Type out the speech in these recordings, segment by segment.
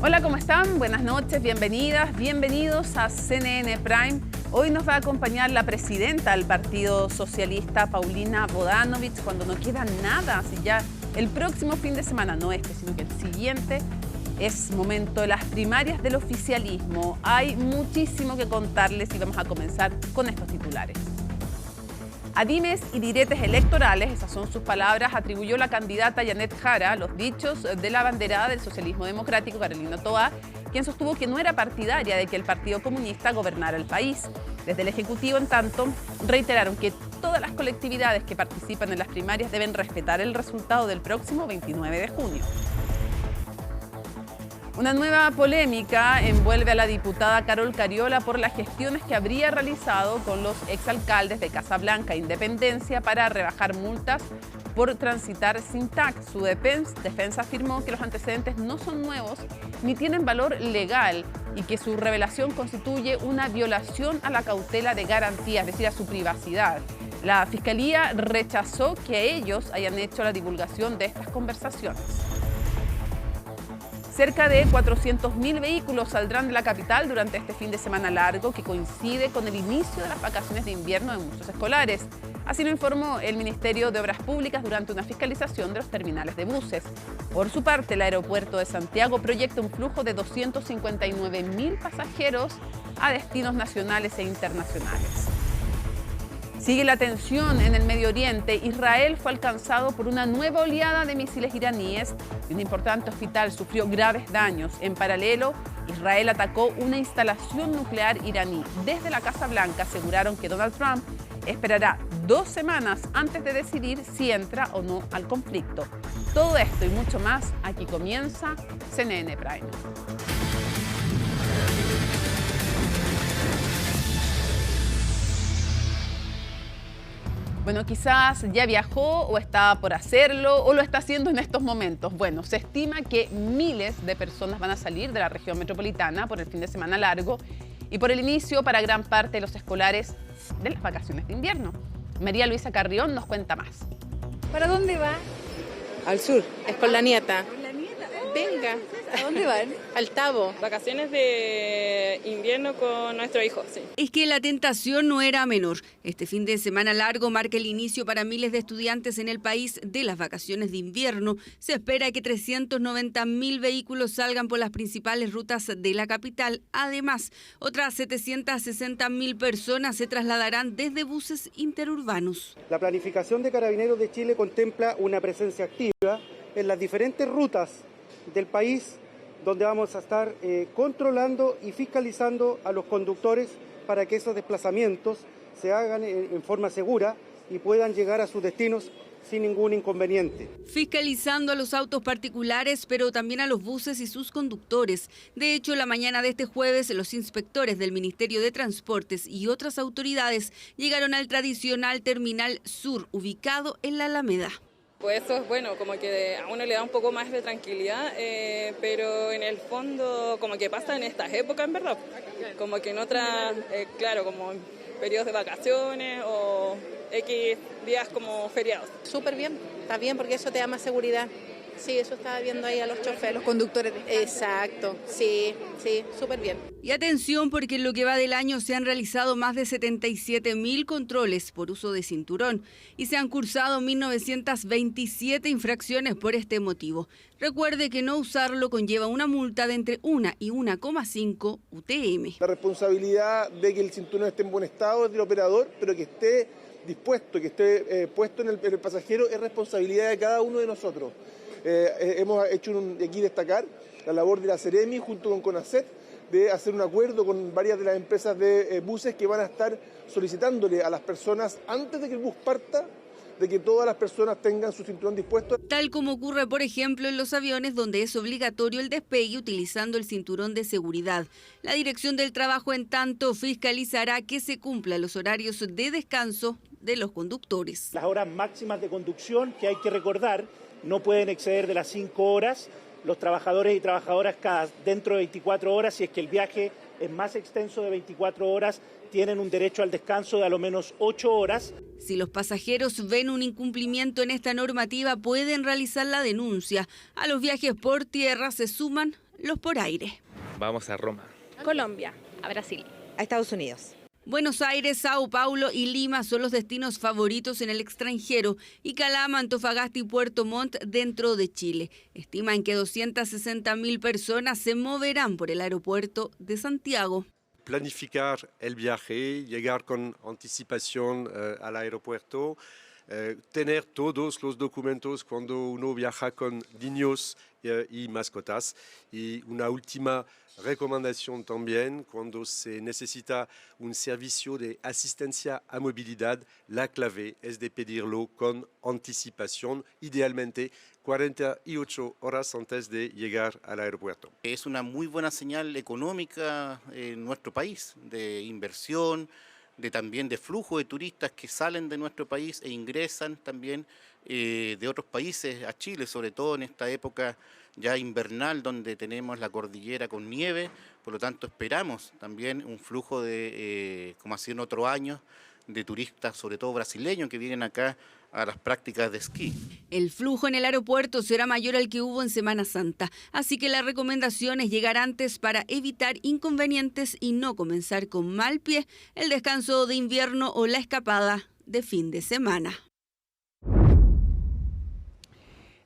Hola, ¿cómo están? Buenas noches, bienvenidas, bienvenidos a CNN Prime. Hoy nos va a acompañar la presidenta del Partido Socialista, Paulina Bodanovich, cuando no queda nada, así ya el próximo fin de semana, no este, sino que el siguiente, es momento de las primarias del oficialismo. Hay muchísimo que contarles y vamos a comenzar con estos titulares. A dimes y diretes electorales, esas son sus palabras, atribuyó la candidata Janet Jara los dichos de la abanderada del socialismo democrático, Carolina Toá, quien sostuvo que no era partidaria de que el Partido Comunista gobernara el país. Desde el Ejecutivo, en tanto, reiteraron que todas las colectividades que participan en las primarias deben respetar el resultado del próximo 29 de junio. Una nueva polémica envuelve a la diputada Carol Cariola por las gestiones que habría realizado con los exalcaldes de Casablanca e Independencia para rebajar multas por transitar sin TAC. Su defensa afirmó que los antecedentes no son nuevos ni tienen valor legal y que su revelación constituye una violación a la cautela de garantía, es decir, a su privacidad. La Fiscalía rechazó que ellos hayan hecho la divulgación de estas conversaciones. Cerca de 400.000 vehículos saldrán de la capital durante este fin de semana largo que coincide con el inicio de las vacaciones de invierno de muchos escolares. Así lo informó el Ministerio de Obras Públicas durante una fiscalización de los terminales de buses. Por su parte, el aeropuerto de Santiago proyecta un flujo de 259.000 pasajeros a destinos nacionales e internacionales. Sigue la tensión en el Medio Oriente. Israel fue alcanzado por una nueva oleada de misiles iraníes y un importante hospital sufrió graves daños. En paralelo, Israel atacó una instalación nuclear iraní. Desde la Casa Blanca aseguraron que Donald Trump esperará 2 semanas antes de decidir si entra o no al conflicto. Todo esto y mucho más, aquí comienza CNN Prime. Bueno, quizás ya viajó o está por hacerlo o lo está haciendo en estos momentos. Bueno, se estima que miles de personas van a salir de la región metropolitana por el fin de semana largo y por el inicio para gran parte de los escolares de las vacaciones de invierno. María Luisa Carrión nos cuenta más. ¿Para dónde va? Al sur, es con la nieta. ¿Con la nieta? Venga. ¿A dónde van? Al Tabo. Vacaciones de invierno con nuestro hijo, sí. Es que la tentación no era menor. Este fin de semana largo marca el inicio para miles de estudiantes en el país de las vacaciones de invierno. Se espera que 390.000 vehículos salgan por las principales rutas de la capital. Además, otras 760.000 personas se trasladarán desde buses interurbanos. La planificación de Carabineros de Chile contempla una presencia activa en las diferentes rutas del país, donde vamos a estar controlando y fiscalizando a los conductores para que esos desplazamientos se hagan en forma segura y puedan llegar a sus destinos sin ningún inconveniente. Fiscalizando a los autos particulares, pero también a los buses y sus conductores. De hecho, la mañana de este jueves, los inspectores del Ministerio de Transportes y otras autoridades llegaron al tradicional Terminal Sur, ubicado en la Alameda. Pues eso es bueno, como que a uno le da un poco más de tranquilidad, pero en el fondo como que pasa en estas épocas, en verdad. Como que en otras, claro, como en periodos de vacaciones o X días como feriados. Súper bien, está bien porque eso te da más seguridad. Sí, eso estaba viendo ahí a los choferes. Los conductores. Exacto, sí, súper bien. Y atención porque en lo que va del año se han realizado más de 77.000 controles por uso de cinturón y se han cursado 1.927 infracciones por este motivo. Recuerde que no usarlo conlleva una multa de entre 1 y 1,5 UTM. La responsabilidad de que el cinturón esté en buen estado es del operador, pero que esté dispuesto, que esté puesto en el pasajero es responsabilidad de cada uno de nosotros. Hemos hecho aquí destacar la labor de la Seremi junto con CONACET de hacer un acuerdo con varias de las empresas de buses que van a estar solicitándole a las personas antes de que el bus parta de que todas las personas tengan su cinturón dispuesto. Tal como ocurre, por ejemplo, en los aviones donde es obligatorio el despegue utilizando el cinturón de seguridad. La Dirección del Trabajo, en tanto, fiscalizará que se cumplan los horarios de descanso de los conductores. Las horas máximas de conducción, que hay que recordar, no pueden exceder de las 5 horas. Los trabajadores y trabajadoras dentro de 24 horas, si es que el viaje es más extenso de 24 horas, tienen un derecho al descanso de a lo menos 8 horas. Si los pasajeros ven un incumplimiento en esta normativa, pueden realizar la denuncia. A los viajes por tierra se suman los por aire. Vamos a Roma. Colombia, a Brasil, a Estados Unidos. Buenos Aires, Sao Paulo y Lima son los destinos favoritos en el extranjero y Calama, Antofagasta y Puerto Montt dentro de Chile. Estiman que 260.000 personas se moverán por el aeropuerto de Santiago. Planificar el viaje, llegar con anticipación al aeropuerto, tener todos los documentos cuando uno viaja con niños y mascotas. Y una última recomendación también, cuando se necesita un servicio de asistencia a movilidad, la clave es de pedirlo con anticipación, idealmente 48 horas antes de llegar al aeropuerto. Es una muy buena señal económica en nuestro país, de inversión, también de flujo de turistas que salen de nuestro país e ingresan también de otros países a Chile, sobre todo en esta época ya invernal donde tenemos la cordillera con nieve. Por lo tanto esperamos también un flujo de, como ha sido en otros años, de turistas, sobre todo brasileños, que vienen acá a las prácticas de esquí. El flujo en el aeropuerto será mayor al que hubo en Semana Santa, así que la recomendación es llegar antes para evitar inconvenientes y no comenzar con mal pie el descanso de invierno o la escapada de fin de semana.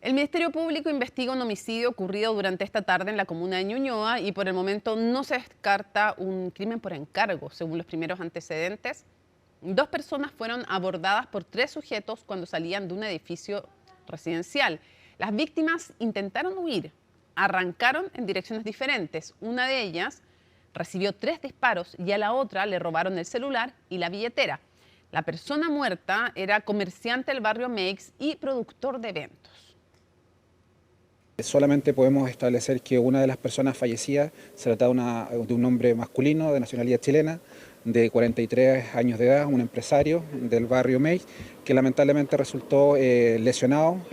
El Ministerio Público investiga un homicidio ocurrido durante esta tarde en la comuna de Ñuñoa y por el momento no se descarta un crimen por encargo. Según los primeros antecedentes, 2 personas fueron abordadas por 3 sujetos cuando salían de un edificio residencial. Las víctimas intentaron huir, arrancaron en direcciones diferentes. Una de ellas recibió 3 disparos y a la otra le robaron el celular y la billetera. La persona muerta era comerciante del barrio Meix y productor de eventos. Solamente podemos establecer que una de las personas fallecidas se trata de un hombre masculino de nacionalidad chilena, de 43 años de edad, un empresario del barrio Meix, que lamentablemente resultó lesionado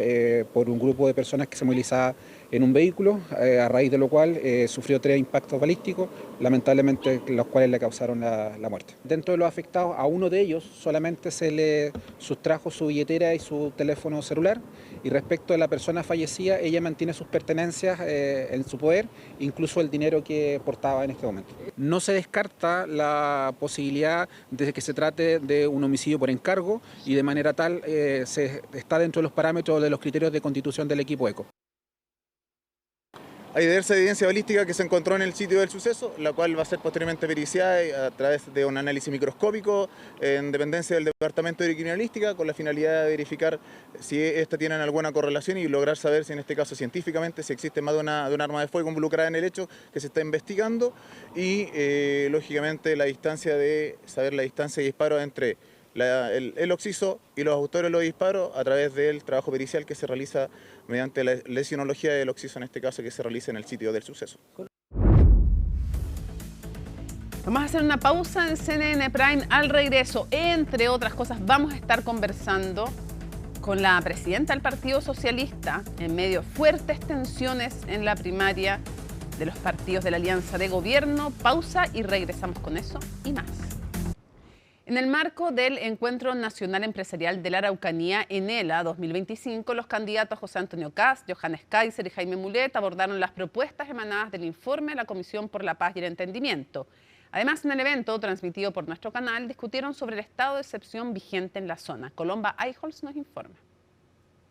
por un grupo de personas que se movilizaba en un vehículo, a raíz de lo cual sufrió 3 impactos balísticos, lamentablemente los cuales le causaron la muerte. Dentro de los afectados, a uno de ellos solamente se le sustrajo su billetera y su teléfono celular, y respecto de la persona fallecida, ella mantiene sus pertenencias en su poder, incluso el dinero que portaba en este momento. No se descarta la posibilidad de que se trate de un homicidio por encargo y de manera tal se está dentro de los parámetros de los criterios de constitución del equipo ECO. Hay diversa evidencia balística que se encontró en el sitio del suceso, la cual va a ser posteriormente periciada a través de un análisis microscópico en dependencia del Departamento de Criminalística, con la finalidad de verificar si éstas tienen alguna correlación y lograr saber si en este caso científicamente si existe más de un arma de fuego involucrada en el hecho que se está investigando y lógicamente saber la distancia de disparo entre el occiso y los autores de los disparos a través del trabajo pericial que se realiza mediante la lesionología del occiso, en este caso, que se realiza en el sitio del suceso. Vamos a hacer una pausa en CNN Prime. Al regreso, entre otras cosas, vamos a estar conversando con la presidenta del Partido Socialista en medio de fuertes tensiones en la primaria de los partidos de la Alianza de Gobierno. Pausa y regresamos con eso y más. En el marco del Encuentro Nacional Empresarial de la Araucanía, ENELA 2025, los candidatos José Antonio Kast, Johannes Kaiser y Jaime Mulet abordaron las propuestas emanadas del informe de la Comisión por la Paz y el Entendimiento. Además, en el evento, transmitido por nuestro canal, discutieron sobre el estado de excepción vigente en la zona. Colomba Eichholz nos informa.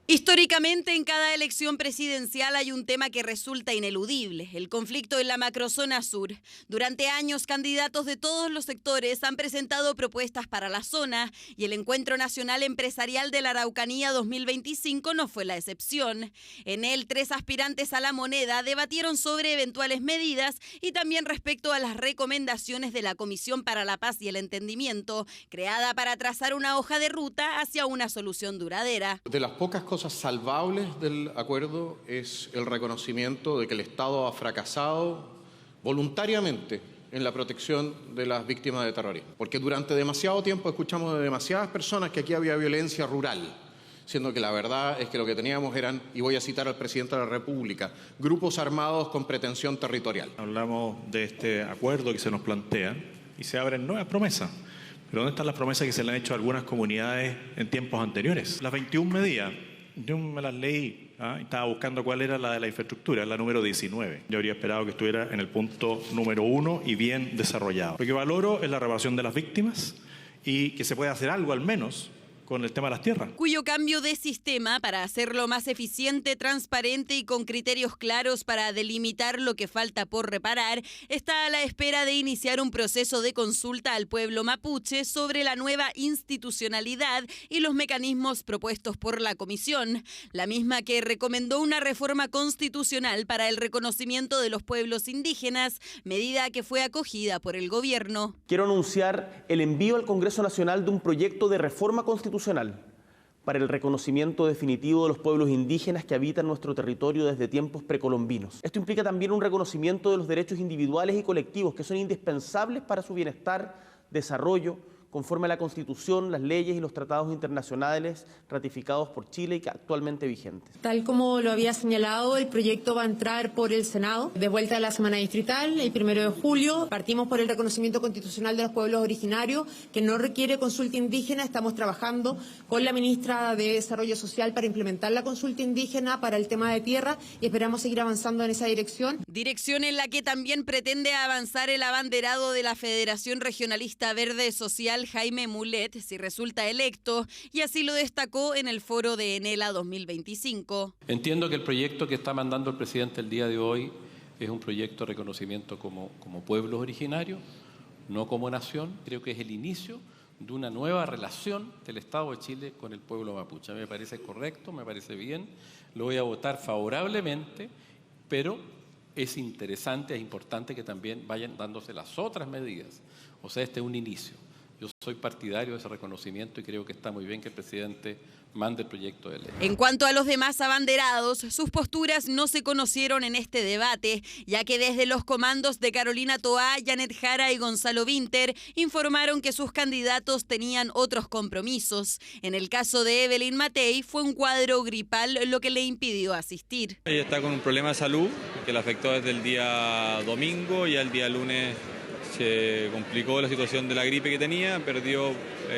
Históricamente, en cada elección presidencial hay un tema que resulta ineludible, el conflicto en la macrozona sur. Durante años, candidatos de todos los sectores han presentado propuestas para la zona y el Encuentro Nacional Empresarial de la Araucanía 2025 no fue la excepción. En él, 3 aspirantes a la moneda debatieron sobre eventuales medidas y también respecto a las recomendaciones de la Comisión para la Paz y el Entendimiento, creada para trazar una hoja de ruta hacia una solución duradera. De las pocas cosas salvables del acuerdo es el reconocimiento de que el Estado ha fracasado voluntariamente en la protección de las víctimas de terrorismo. Porque durante demasiado tiempo escuchamos de demasiadas personas que aquí había violencia rural, siendo que la verdad es que lo que teníamos eran, y voy a citar al presidente de la República, grupos armados con pretensión territorial. Hablamos de este acuerdo que se nos plantea y se abren nuevas promesas. Pero ¿dónde están las promesas que se le han hecho a algunas comunidades en tiempos anteriores? Las 21 medidas. Yo me las leí Estaba buscando cuál era la de la infraestructura, la número 19. Yo habría esperado que estuviera en el punto número 1 y bien desarrollado. Lo que valoro es la reparación de las víctimas y que se pueda hacer algo al menos con el tema de las tierras. Cuyo cambio de sistema para hacerlo más eficiente, transparente y con criterios claros para delimitar lo que falta por reparar, está a la espera de iniciar un proceso de consulta al pueblo mapuche sobre la nueva institucionalidad y los mecanismos propuestos por la comisión, la misma que recomendó una reforma constitucional para el reconocimiento de los pueblos indígenas, medida que fue acogida por el gobierno. Quiero anunciar el envío al Congreso Nacional de un proyecto de reforma constitucional para el reconocimiento definitivo de los pueblos indígenas que habitan nuestro territorio desde tiempos precolombinos. Esto implica también un reconocimiento de los derechos individuales y colectivos que son indispensables para su bienestar, desarrollo, conforme a la Constitución, las leyes y los tratados internacionales ratificados por Chile y que actualmente vigentes. Tal como lo había señalado, el proyecto va a entrar por el Senado, de vuelta a la semana distrital, el 1 de julio. Partimos por el reconocimiento constitucional de los pueblos originarios, que no requiere consulta indígena. Estamos trabajando con la ministra de Desarrollo Social para implementar la consulta indígena para el tema de tierra y esperamos seguir avanzando en esa dirección. Dirección en la que también pretende avanzar el abanderado de la Federación Regionalista Verde Social, Jaime Mulet, si resulta electo, y así lo destacó en el foro de Enela 2025. Entiendo que el proyecto que está mandando el presidente el día de hoy es un proyecto de reconocimiento como pueblos originarios, no como nación. Creo que es el inicio de una nueva relación del Estado de Chile con el pueblo mapuche. Me parece correcto, me parece bien, lo voy a votar favorablemente, pero es interesante, es importante que también vayan dándose las otras medidas. O sea, este es un inicio. Yo soy partidario de ese reconocimiento y creo que está muy bien que el presidente mande el proyecto de ley. En cuanto a los demás abanderados, sus posturas no se conocieron en este debate, ya que desde los comandos de Carolina Toá, Janet Jara y Gonzalo Vinter informaron que sus candidatos tenían otros compromisos. En el caso de Evelyn Matei, fue un cuadro gripal lo que le impidió asistir. Ella está con un problema de salud que la afectó desde el día domingo y al día lunes se complicó la situación de la gripe que tenía, perdió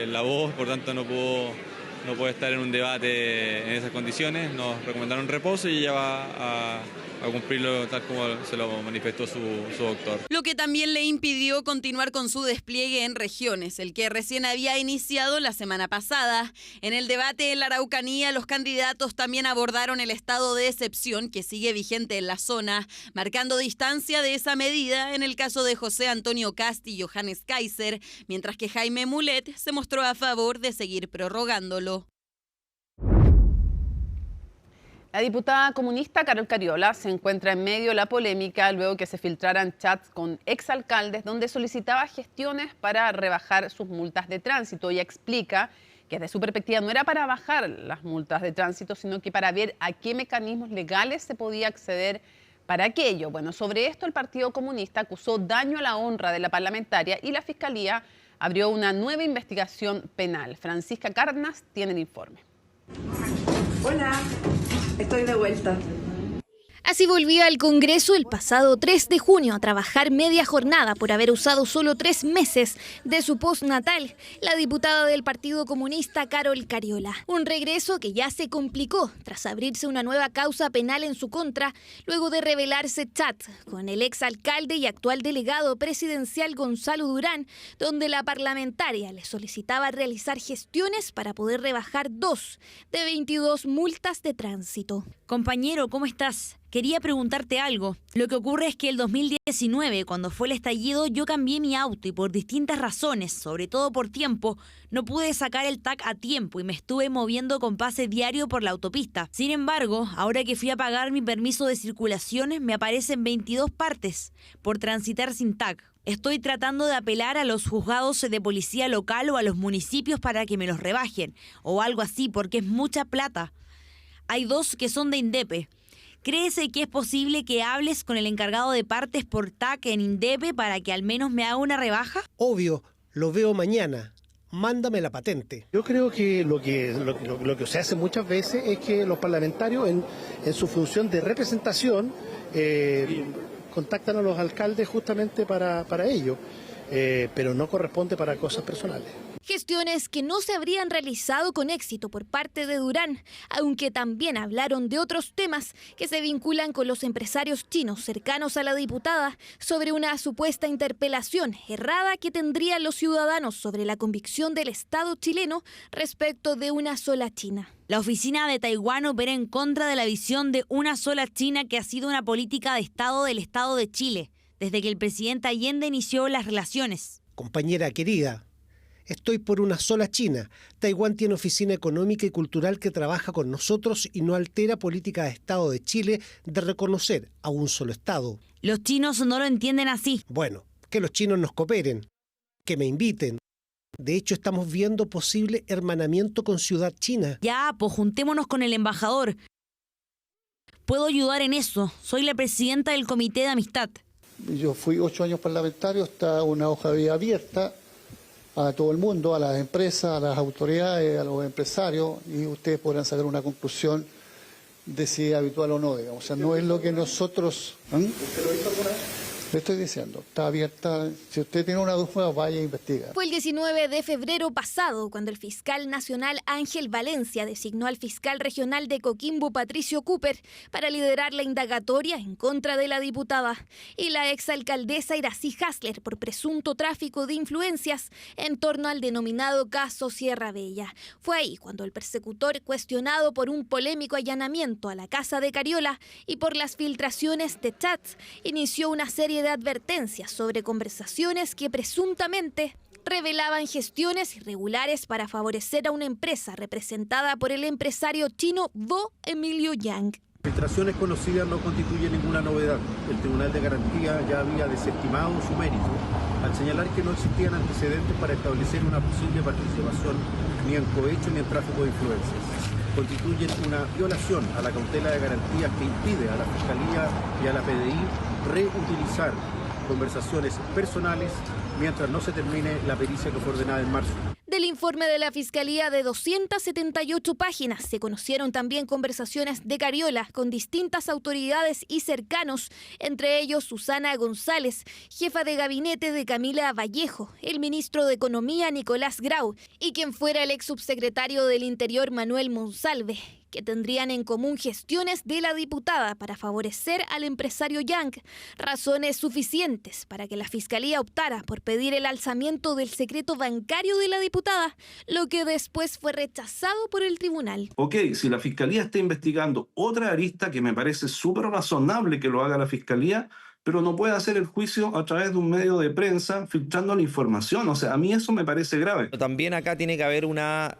la voz, por tanto no puede estar en un debate en esas condiciones. Nos recomendaron reposo y ella va a cumplirlo tal como se lo manifestó su doctor. Lo que también le impidió continuar con su despliegue en regiones, el que recién había iniciado la semana pasada. En el debate en la Araucanía, los candidatos también abordaron el estado de excepción que sigue vigente en la zona, marcando distancia de esa medida en el caso de José Antonio Kast y Johannes Kaiser, mientras que Jaime Mulet se mostró a favor de seguir prorrogándolo. La diputada comunista Carol Cariola se encuentra en medio de la polémica luego que se filtraran chats con exalcaldes donde solicitaba gestiones para rebajar sus multas de tránsito. Ella explica que desde su perspectiva no era para bajar las multas de tránsito, sino que para ver a qué mecanismos legales se podía acceder para aquello. Bueno, sobre esto el Partido Comunista acusó daño a la honra de la parlamentaria y la Fiscalía abrió una nueva investigación penal. Francisca Cárdenas tiene el informe. Hola. Estoy de vuelta. Así volvió al Congreso el pasado 3 de junio a trabajar media jornada por haber usado solo 3 meses de su postnatal, la diputada del Partido Comunista Carol Cariola. Un regreso que ya se complicó tras abrirse una nueva causa penal en su contra, luego de revelarse chat con el exalcalde y actual delegado presidencial Gonzalo Durán, donde la parlamentaria le solicitaba realizar gestiones para poder rebajar 2 de 22 multas de tránsito. Compañero, ¿cómo estás? Quería preguntarte algo. Lo que ocurre es que el 2019, cuando fue el estallido, yo cambié mi auto y por distintas razones, sobre todo por tiempo, no pude sacar el TAC a tiempo y me estuve moviendo con pase diario por la autopista. Sin embargo, ahora que fui a pagar mi permiso de circulación, me aparecen 22 partes por transitar sin TAC. Estoy tratando de apelar a los juzgados de policía local o a los municipios para que me los rebajen, o algo así, porque es mucha plata. Hay 2 que son de INDEPE. ¿Crees que es posible que hables con el encargado de partes por TAC en INDEPE para que al menos me haga una rebaja? Obvio, lo veo mañana. Mándame la patente. Yo creo que lo que se hace muchas veces es que los parlamentarios en su función de representación contactan a los alcaldes justamente para ello, pero no corresponde para cosas personales. gestiones que no se habrían realizado con éxito por parte de Durán, aunque también hablaron de otros temas que se vinculan con los empresarios chinos cercanos a la diputada sobre una supuesta interpelación errada que tendrían los ciudadanos sobre la convicción del Estado chileno respecto de una sola China. La oficina de Taiwán opera en contra de la visión de una sola China que ha sido una política de Estado del Estado de Chile, desde que el presidente Allende inició las relaciones. Compañera querida, estoy por una sola China. Taiwán tiene oficina económica y cultural que trabaja con nosotros y no altera política de Estado de Chile de reconocer a un solo Estado. Los chinos no lo entienden así. Bueno, que los chinos nos cooperen, que me inviten. De hecho, estamos viendo posible hermanamiento con Ciudad China. Ya, pues juntémonos con el embajador. Puedo ayudar en eso. Soy la presidenta del Comité de Amistad. Yo fui 8 años parlamentario, está una hoja de vida abierta a todo el mundo, a las empresas, a las autoridades, a los empresarios, y ustedes podrán sacar una conclusión de si es habitual o no, digamos. O sea, no es lo que nosotros... ¿Usted lo hizo alguna vez? Le estoy diciendo, está abierta. Si usted tiene una duda, vaya a investigar. Fue el 19 de febrero pasado cuando el fiscal nacional Ángel Valencia designó al fiscal regional de Coquimbo, Patricio Cooper, para liderar la indagatoria en contra de la diputada y la exalcaldesa Iracy Hasler por presunto tráfico de influencias en torno al denominado caso Sierra Bella. Fue ahí cuando el persecutor, cuestionado por un polémico allanamiento a la casa de Cariola y por las filtraciones de chats, inició una serie de advertencias sobre conversaciones que presuntamente revelaban gestiones irregulares para favorecer a una empresa representada por el empresario chino Vo Emilio Yang. Filtraciones conocidas no constituyen ninguna novedad. El Tribunal de Garantía ya había desestimado su mérito al señalar que no existían antecedentes para establecer una posible participación ni en cohecho ni en tráfico de influencias. Constituyen una violación a la cautela de garantías que impide a la Fiscalía y a la PDI reutilizar conversaciones personales mientras no se termine la pericia que fue ordenada en marzo. Del informe de la Fiscalía de 278 páginas se conocieron también conversaciones de Cariola con distintas autoridades y cercanos, entre ellos Susana González, jefa de gabinete de Camila Vallejo, el ministro de Economía Nicolás Grau y quien fuera el ex subsecretario del Interior Manuel Monsalve, que tendrían en común gestiones de la diputada para favorecer al empresario Yang, razones suficientes para que la Fiscalía optara por pedir el alzamiento del secreto bancario de la diputada, lo que después fue rechazado por el tribunal. Ok, si la Fiscalía está investigando otra arista, que me parece súper razonable que lo haga la Fiscalía, pero no puede hacer el juicio a través de un medio de prensa filtrando la información. O sea, a mí eso me parece grave. También acá tiene que haber una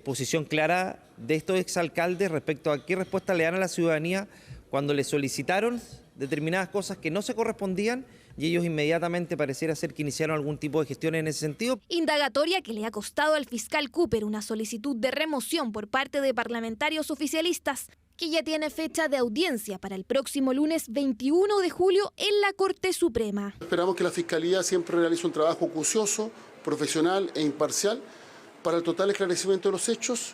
posición clara de estos exalcaldes respecto a qué respuesta le dan a la ciudadanía cuando le solicitaron determinadas cosas que no se correspondían y ellos inmediatamente pareciera ser que iniciaron algún tipo de gestión en ese sentido. Indagatoria que le ha costado al fiscal Cooper una solicitud de remoción por parte de parlamentarios oficialistas, que ya tiene fecha de audiencia para el próximo lunes 21 de julio en la Corte Suprema. Esperamos que la Fiscalía siempre realice un trabajo acucioso, profesional e imparcial para el total esclarecimiento de los hechos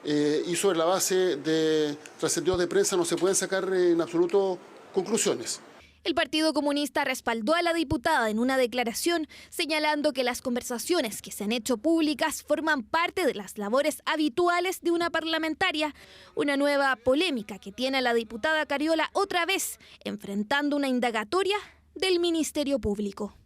y sobre la base de trascendidos de prensa no se pueden sacar en absoluto conclusiones. El Partido Comunista respaldó a la diputada en una declaración señalando que las conversaciones que se han hecho públicas forman parte de las labores habituales de una parlamentaria, una nueva polémica que tiene a la diputada Cariola otra vez enfrentando una indagatoria del Ministerio Público.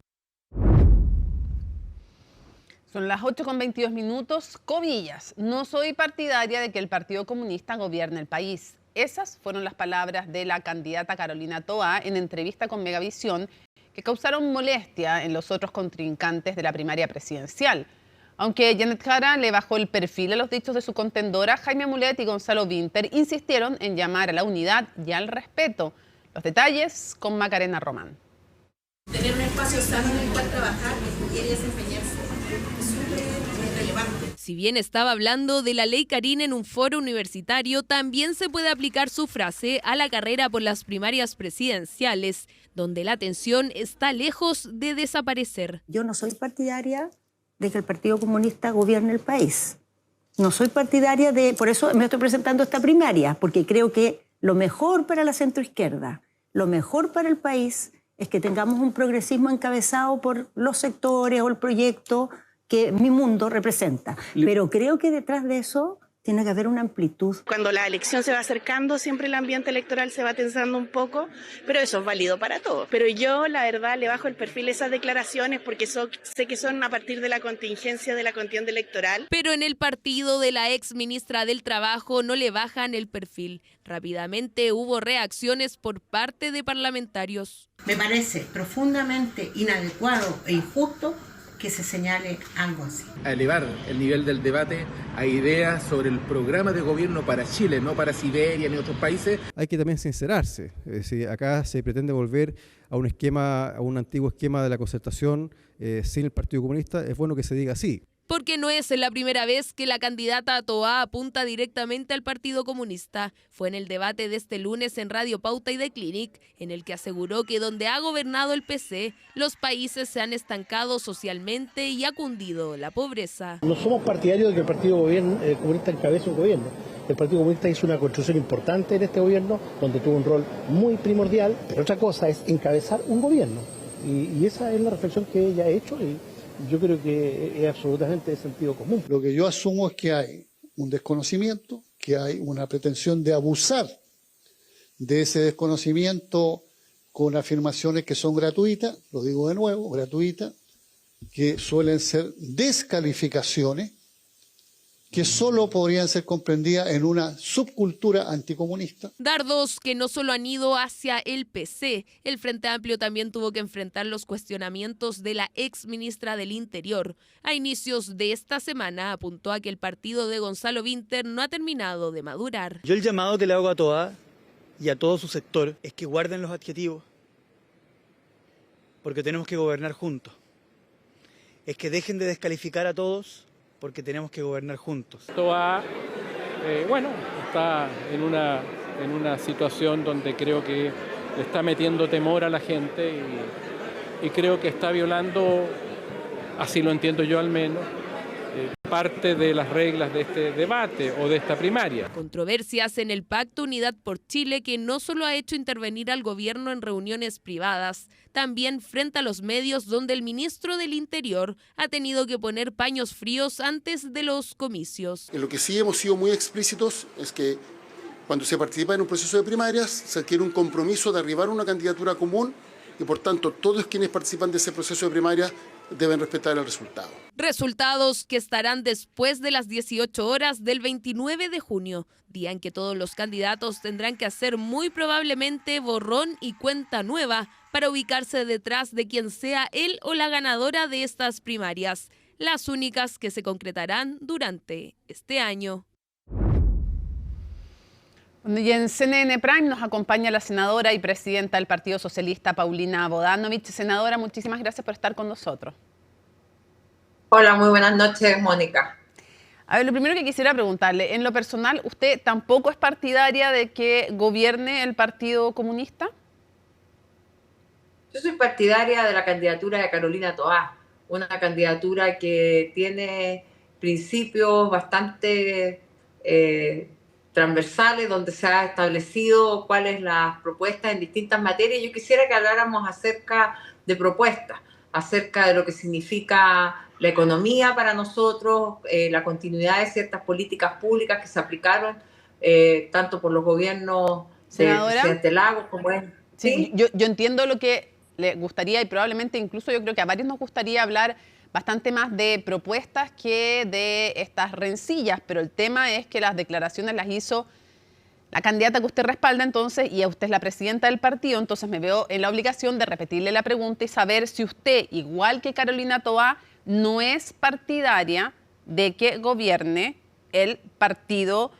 Son las 8:22. Comillas, no soy partidaria de que el Partido Comunista gobierne el país. Esas fueron las palabras de la candidata Carolina Toá en entrevista con Megavisión, que causaron molestia en los otros contrincantes de la primaria presidencial. Aunque Janet Jara le bajó el perfil a los dichos de su contendora, Jaime Mulet y Gonzalo Winter insistieron en llamar a la unidad y al respeto. Los detalles con Macarena Román. Tener un espacio sano en el cual trabajar y desempeñarse es súper relevante. Si bien estaba hablando de la ley Karina en un foro universitario, también se puede aplicar su frase a la carrera por las primarias presidenciales, donde la tensión está lejos de desaparecer. Yo no soy partidaria de que el Partido Comunista gobierne el país. No soy partidaria por eso me estoy presentando esta primaria, porque creo que lo mejor para la centroizquierda, lo mejor para el país es que tengamos un progresismo encabezado por los sectores o el proyecto que Mi Mundo representa. Pero creo que detrás de eso tiene que haber una amplitud. Cuando la elección se va acercando, siempre el ambiente electoral se va tensando un poco, pero eso es válido para todos. Pero yo, la verdad, le bajo el perfil a esas declaraciones porque sé que son a partir de la contingencia de la contienda electoral. Pero en el partido de la ex ministra del Trabajo no le bajan el perfil. Rápidamente hubo reacciones por parte de parlamentarios. Me parece profundamente inadecuado e injusto que se señale algo así. A elevar el nivel del debate a ideas sobre el programa de gobierno para Chile, no para Siberia ni otros países. Hay que también sincerarse. Es decir, acá se pretende volver a un esquema, a un antiguo esquema de la concertación sin el Partido Comunista. Es bueno que se diga así. Porque no es la primera vez que la candidata Toá apunta directamente al Partido Comunista. Fue en el debate de este lunes en Radio Pauta y The Clinic, en el que aseguró que donde ha gobernado el PC, los países se han estancado socialmente y ha cundido la pobreza. No somos partidarios de que el Partido Comunista encabece un gobierno. El Partido Comunista hizo una construcción importante en este gobierno, donde tuvo un rol muy primordial, pero otra cosa es encabezar un gobierno. Y esa es la reflexión que ella ha hecho y yo creo que es absolutamente de sentido común. Lo que yo asumo es que hay un desconocimiento, que hay una pretensión de abusar de ese desconocimiento con afirmaciones que son gratuitas, lo digo de nuevo, gratuitas, que suelen ser descalificaciones, que solo podrían ser comprendidas en una subcultura anticomunista. Dardos que no solo han ido hacia el PC, el Frente Amplio también tuvo que enfrentar los cuestionamientos de la ex ministra del Interior. A inicios de esta semana apuntó a que el partido de Gonzalo Vinter no ha terminado de madurar. Yo el llamado que le hago a Toá y a todo su sector es que guarden los adjetivos, porque tenemos que gobernar juntos. Es que dejen de descalificar a todos, porque tenemos que gobernar juntos. Toá, está en una situación donde creo que le está metiendo temor a la gente y creo que está violando, así lo entiendo yo al menos, parte de las reglas de este debate o de esta primaria. Controversias en el Pacto Unidad por Chile, que no solo ha hecho intervenir al gobierno en reuniones privadas, también frente a los medios, donde el ministro del Interior ha tenido que poner paños fríos antes de los comicios. En lo que sí hemos sido muy explícitos es que cuando se participa en un proceso de primarias se adquiere un compromiso de arribar a una candidatura común y por tanto todos quienes participan de ese proceso de primarias deben respetar el resultado. Resultados que estarán después de las 18 horas del 29 de junio, día en que todos los candidatos tendrán que hacer muy probablemente borrón y cuenta nueva para ubicarse detrás de quien sea él o la ganadora de estas primarias, las únicas que se concretarán durante este año. Y en CNN Prime nos acompaña la senadora y presidenta del Partido Socialista, Paulina Bodanovich. Senadora, muchísimas gracias por estar con nosotros. Hola, muy buenas noches, Mónica. A ver, lo primero que quisiera preguntarle, en lo personal, ¿usted tampoco es partidaria de que gobierne el Partido Comunista? Yo soy partidaria de la candidatura de Carolina Toá, una candidatura que tiene principios bastante transversales, donde se ha establecido cuáles las propuestas en distintas materias. Yo quisiera que habláramos acerca de propuestas, acerca de lo que significa la economía para nosotros, la continuidad de ciertas políticas públicas que se aplicaron tanto por los gobiernos del presidente Lagos como es. Sí, yo entiendo lo que le gustaría y probablemente incluso yo creo que a varios nos gustaría hablar bastante más de propuestas que de estas rencillas, pero el tema es que las declaraciones las hizo la candidata que usted respalda entonces y usted es la presidenta del partido, entonces me veo en la obligación de repetirle la pregunta y saber si usted, igual que Carolina Toá, no es partidaria de que gobierne el Partido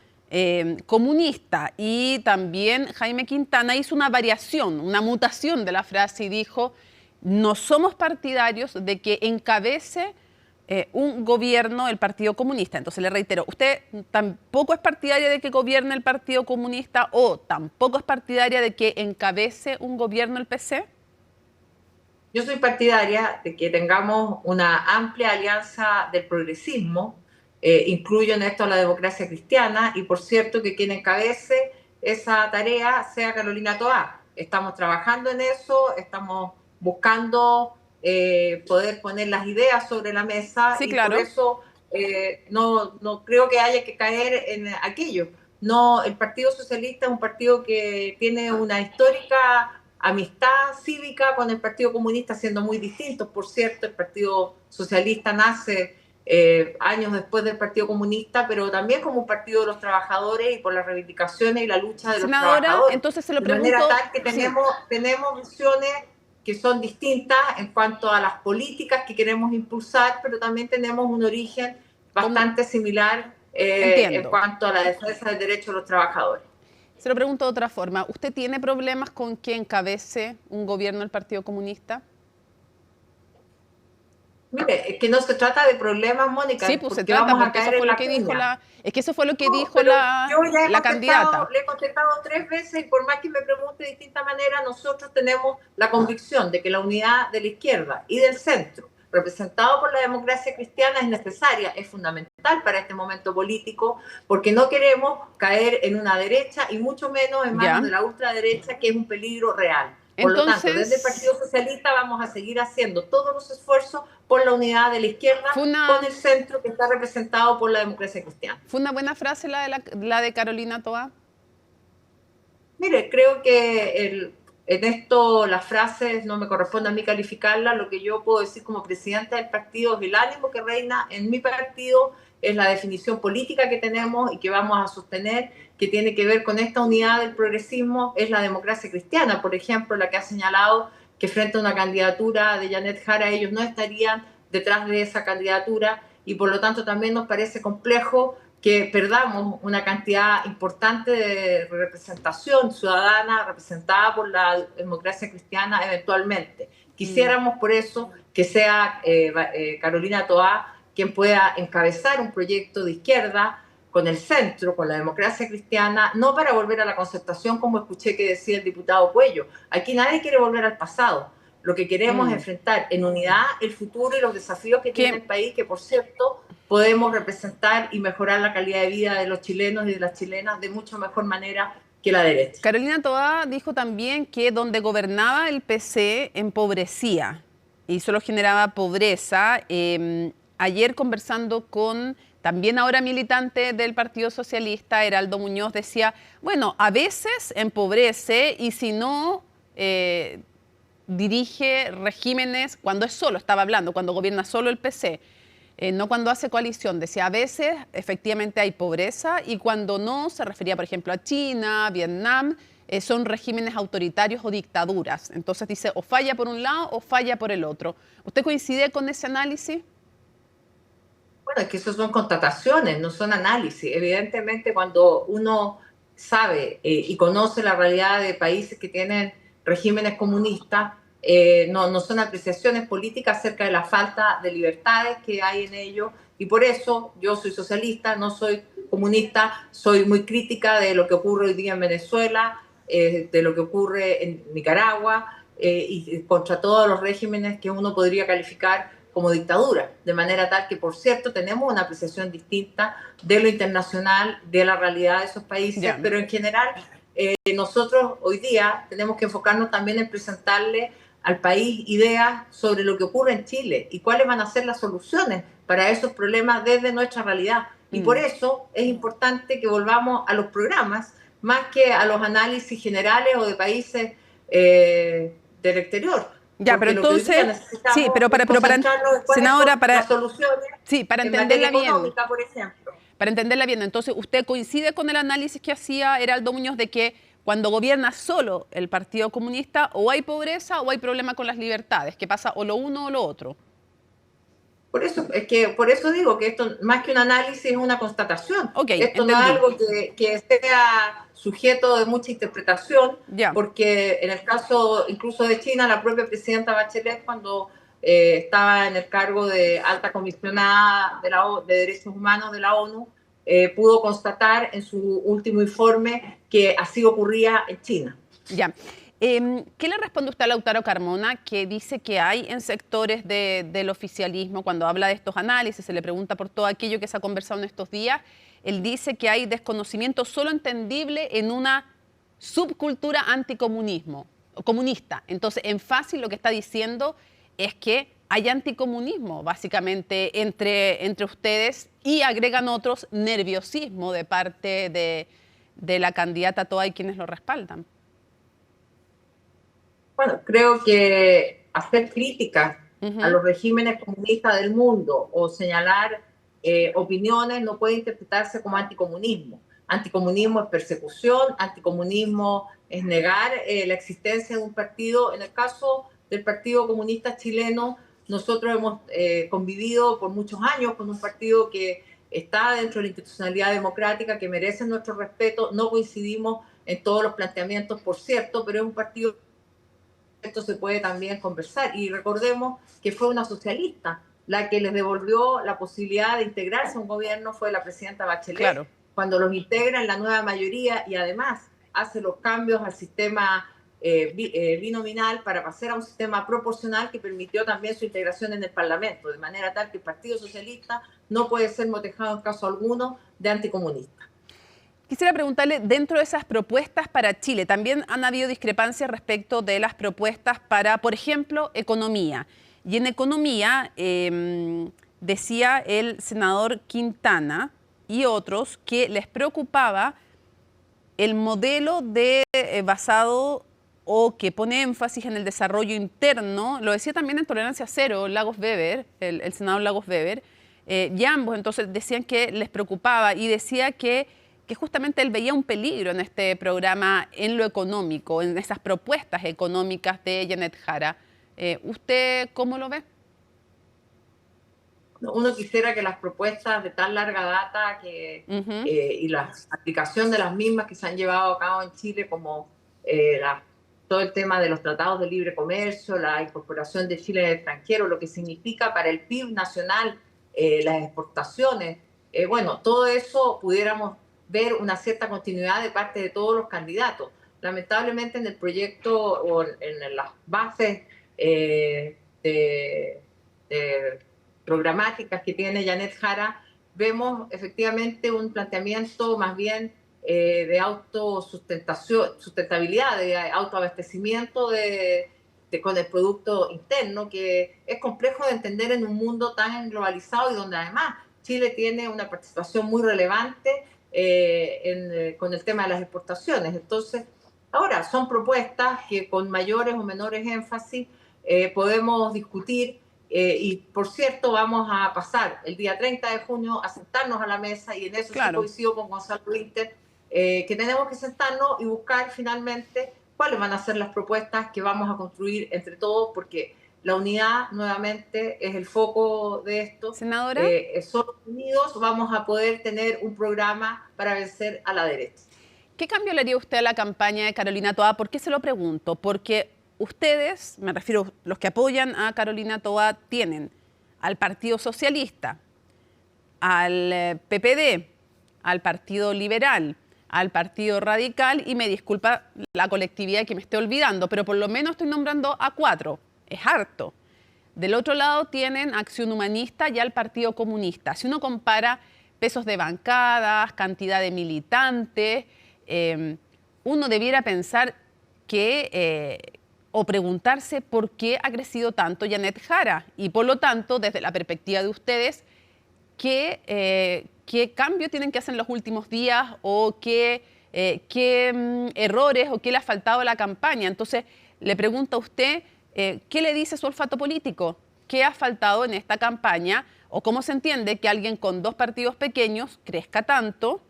Comunista. Y también Jaime Quintana hizo una variación, una mutación de la frase y dijo: no somos partidarios de que encabece un gobierno el Partido Comunista. Entonces le reitero, ¿usted tampoco es partidaria de que gobierne el Partido Comunista o tampoco es partidaria de que encabece un gobierno el PC? Yo soy partidaria de que tengamos una amplia alianza del progresismo, incluyo en esto a la democracia cristiana, y por cierto que quien encabece esa tarea sea Carolina Toá. Estamos trabajando en eso, estamos buscando poder poner las ideas sobre la mesa, sí, y claro. por eso no creo que haya que caer en aquello. No, el Partido Socialista es un partido que tiene una histórica amistad cívica con el Partido Comunista, siendo muy distintos. Por cierto, el Partido Socialista nace años después del Partido Comunista, pero también como un partido de los trabajadores y por las reivindicaciones y la lucha de los trabajadores. Entonces se lo de pregunto, manera tal que tenemos visiones que son distintas en cuanto a las políticas que queremos impulsar, pero también tenemos un origen bastante similar en cuanto a la defensa del derecho de los trabajadores. Se lo pregunto de otra forma. ¿Usted tiene problemas con que encabece un gobierno del Partido Comunista? Mire, es que no se trata de problemas, Mónica. Sí, pues se trata, porque eso fue lo que dijo es que eso fue lo que dijo la candidata. Le he contestado 3 veces, y por más que me pregunte de distinta manera, nosotros tenemos la convicción de que la unidad de la izquierda y del centro, representado por la democracia cristiana, es necesaria, es fundamental para este momento político, porque no queremos caer en una derecha y mucho menos en manos de la ultraderecha, que es un peligro real. Por lo tanto, desde el Partido Socialista vamos a seguir haciendo todos los esfuerzos por la unidad de la izquierda con el centro, que está representado por la democracia cristiana. ¿Fue una buena frase la de Carolina Toá? Mire, creo que en esto las frases no me corresponde a mí calificarlas. Lo que yo puedo decir como presidenta del partido es el ánimo que reina en mi partido, es la definición política que tenemos y que vamos a sostener, que tiene que ver con esta unidad del progresismo, es la democracia cristiana, por ejemplo, la que ha señalado que frente a una candidatura de Janet Jara ellos no estarían detrás de esa candidatura, y por lo tanto también nos parece complejo que perdamos una cantidad importante de representación ciudadana representada por la democracia cristiana eventualmente. Quisiéramos por eso que sea Carolina Toá quien pueda encabezar un proyecto de izquierda con el centro, con la democracia cristiana, no para volver a la concertación, como escuché que decía el diputado Cuello. Aquí nadie quiere volver al pasado. Lo que queremos es enfrentar en unidad el futuro y los desafíos que tiene el país, que por cierto podemos representar y mejorar la calidad de vida de los chilenos y de las chilenas de mucho mejor manera que la derecha. Carolina Toá dijo también que donde gobernaba el PC empobrecía y solo generaba pobreza. Ayer conversando con también ahora militante del Partido Socialista, Heraldo Muñoz, decía, bueno, a veces empobrece y si no dirige regímenes cuando es solo, estaba hablando, cuando gobierna solo el PC, no cuando hace coalición. Decía, a veces efectivamente hay pobreza y cuando no, se refería por ejemplo a China, Vietnam, son regímenes autoritarios o dictaduras. Entonces dice, o falla por un lado o falla por el otro. ¿Usted coincide con ese análisis? Bueno, es que eso son constataciones, no son análisis. Evidentemente, cuando uno sabe y conoce la realidad de países que tienen regímenes comunistas, no son apreciaciones políticas acerca de la falta de libertades que hay en ellos. Y por eso yo soy socialista, no soy comunista, soy muy crítica de lo que ocurre hoy día en Venezuela, de lo que ocurre en Nicaragua y contra todos los regímenes que uno podría calificar como dictadura, de manera tal que, por cierto, tenemos una apreciación distinta de lo internacional, de la realidad de esos países, pero en general nosotros hoy día tenemos que enfocarnos también en presentarle al país ideas sobre lo que ocurre en Chile y cuáles van a ser las soluciones para esos problemas desde nuestra realidad. Y por eso es importante que volvamos a los programas más que a los análisis generales o de países del exterior. Ya, pero entonces, sí, pero para senadora, para entenderla bien, por ejemplo. Para entenderla bien, entonces, ¿usted coincide con el análisis que hacía Heraldo Muñoz de que cuando gobierna solo el Partido Comunista o hay pobreza o hay problema con las libertades, que pasa o lo uno o lo otro? Por eso digo que esto, más que un análisis, es una constatación. Esto no es algo que sea sujeto de mucha interpretación, porque en el caso incluso de China, la propia presidenta Bachelet, cuando estaba en el cargo de alta comisionada de Derechos Humanos de la ONU, pudo constatar en su último informe que así ocurría en China. Ya. ¿Qué le responde usted a Lautaro Carmona, que dice que hay en sectores del oficialismo, cuando habla de estos análisis, se le pregunta por todo aquello que se ha conversado en estos días, él dice que hay desconocimiento solo entendible en una subcultura comunista? Entonces, en fácil lo que está diciendo es que hay anticomunismo, básicamente, entre ustedes, y agregan otros, nerviosismo de parte de la candidata Toa y quienes lo respaldan. Bueno, creo que hacer críticas a los regímenes comunistas del mundo o señalar opiniones no puede interpretarse como anticomunismo. Anticomunismo es persecución, anticomunismo es negar la existencia de un partido. En el caso del Partido Comunista Chileno, nosotros hemos convivido por muchos años con un partido que está dentro de la institucionalidad democrática, que merece nuestro respeto. No coincidimos en todos los planteamientos, por cierto, pero es un partido que esto se puede también conversar. Y recordemos que fue una socialista la que les devolvió la posibilidad de integrarse a un gobierno, fue la presidenta Bachelet. Claro. Cuando los integra en la nueva mayoría y además hace los cambios al sistema binominal para pasar a un sistema proporcional que permitió también su integración en el Parlamento, de manera tal que el Partido Socialista no puede ser motejado en caso alguno de anticomunista. Quisiera preguntarle, dentro de esas propuestas para Chile, también han habido discrepancias respecto de las propuestas para, por ejemplo, economía. Y en economía, decía el senador Quintana y otros que les preocupaba el modelo basado o que pone énfasis en el desarrollo interno. Lo decía también en Tolerancia Cero, Lagos Weber, el senador Lagos Weber, y ambos entonces decían que les preocupaba y decía que justamente él veía un peligro en este programa en lo económico, en esas propuestas económicas de Janet Jara. ¿Usted cómo lo ve? Uno quisiera que las propuestas de tan larga data y la aplicación de las mismas que se han llevado a cabo en Chile, como todo el tema de los tratados de libre comercio, la incorporación de Chile en el extranjero, lo que significa para el PIB nacional, las exportaciones, bueno, todo eso pudiéramos ver una cierta continuidad de parte de todos los candidatos. Lamentablemente en el proyecto o en las bases programáticas que tiene Janet Jara, vemos efectivamente un planteamiento más bien de sustentabilidad, de autoabastecimiento con el producto interno, que es complejo de entender en un mundo tan globalizado y donde además Chile tiene una participación muy relevante con el tema de las exportaciones. Entonces, ahora son propuestas que con mayores o menores énfasis podemos discutir. Y por cierto, vamos a pasar el día 30 de junio a sentarnos a la mesa, y en eso sí coincido con Gonzalo Winter, que tenemos que sentarnos y buscar finalmente cuáles van a ser las propuestas que vamos a construir entre todos, porque la unidad nuevamente es el foco de esto. Senadora. Solo unidos vamos a poder tener un programa para vencer a la derecha. ¿Qué cambio le haría usted a la campaña de Carolina Toa? ¿Por qué se lo pregunto? Porque ustedes, me refiero los que apoyan a Carolina Toa, tienen al Partido Socialista, al PPD, al Partido Liberal, al Partido Radical, y me disculpa la colectividad que me esté olvidando, pero por lo menos estoy nombrando a 4, es harto. Del otro lado tienen Acción Humanista y al Partido Comunista. Si uno compara pesos de bancadas, cantidad de militantes, uno debiera pensar que o preguntarse por qué ha crecido tanto Janet Jara, y por lo tanto, desde la perspectiva de ustedes, ¿qué cambio tienen que hacer en los últimos días o qué errores o qué le ha faltado a la campaña? Entonces, le pregunto a usted, ¿qué le dice su olfato político? ¿Qué ha faltado en esta campaña? ¿O cómo se entiende que alguien con 2 partidos pequeños crezca tanto?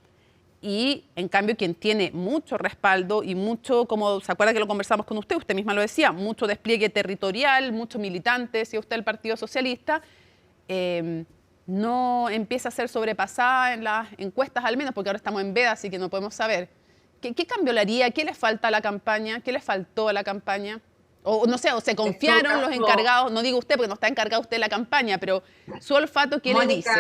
Y, en cambio, quien tiene mucho respaldo y mucho, como se acuerda que lo conversamos con usted misma lo decía, mucho despliegue territorial, muchos militantes, y usted el Partido Socialista, no empieza a ser sobrepasada en las encuestas, al menos, porque ahora estamos en veda, así que no podemos saber. ¿Qué cambio le haría? ¿Qué le falta a la campaña? ¿Qué le faltó a la campaña? O no sé, o se confiaron los encargados, no digo usted porque no está encargado usted de la campaña, pero su olfato, ¿qué le dice?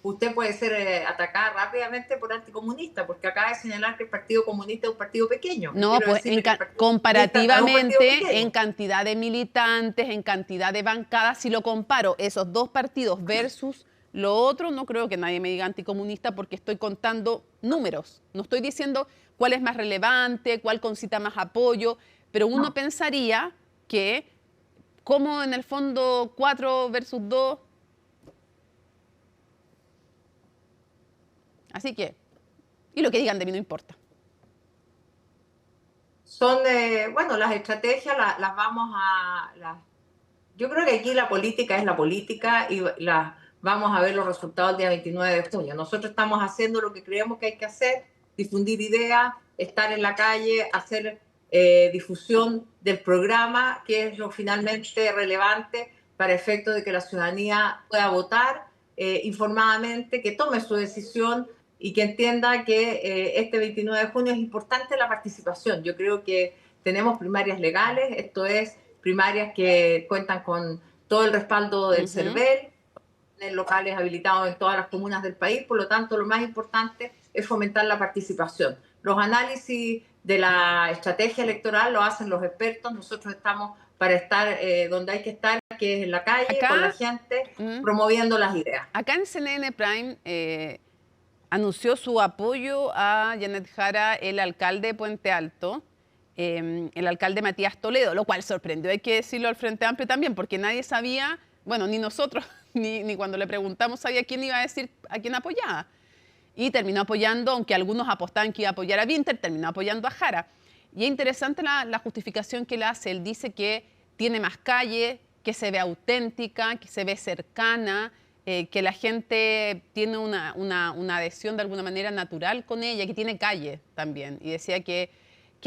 Usted puede ser atacada rápidamente por anticomunista, porque acaba de señalar que el Partido Comunista es un partido pequeño. No, pues comparativamente en cantidad de militantes, en cantidad de bancadas, si lo comparo esos 2 partidos versus lo otro, no creo que nadie me diga anticomunista, porque estoy contando números. No estoy diciendo cuál es más relevante, cuál concita más apoyo, pero uno pensaría que ¿Cómo en el fondo 4 versus 2? Así que, y lo que digan de mí no importa. Son, bueno, las estrategias las vamos a... yo creo que aquí la política es la política y vamos a ver los resultados el día 29 de junio. Nosotros estamos haciendo lo que creemos que hay que hacer, difundir ideas, estar en la calle, hacer difusión del programa, que es lo finalmente relevante para efecto de que la ciudadanía pueda votar informadamente, que tome su decisión y que entienda que este 29 de junio es importante la participación. Yo creo que tenemos primarias legales, esto es primarias que cuentan con todo el respaldo del CERVEL, en locales habilitados en todas las comunas del país, por lo tanto lo más importante es fomentar la participación. Los análisis de la estrategia electoral lo hacen los expertos, nosotros estamos para estar donde hay que estar, que es en la calle, con la gente, promoviendo las ideas. Acá en CNN Prime anunció su apoyo a Janet Jara, el alcalde de Puente Alto, el alcalde Matías Toledo, lo cual sorprendió, hay que decirlo, al Frente Amplio también, porque nadie sabía, bueno, ni nosotros, ni cuando le preguntamos sabía quién iba a decir a quién apoyaba. Y terminó apoyando, aunque algunos apostaban que iba a apoyar a Winter, terminó apoyando a Jara. Y es interesante la justificación que él hace. Él dice que tiene más calle, que se ve auténtica, que se ve cercana, que la gente tiene una adhesión de alguna manera natural con ella, que tiene calle también. Y decía que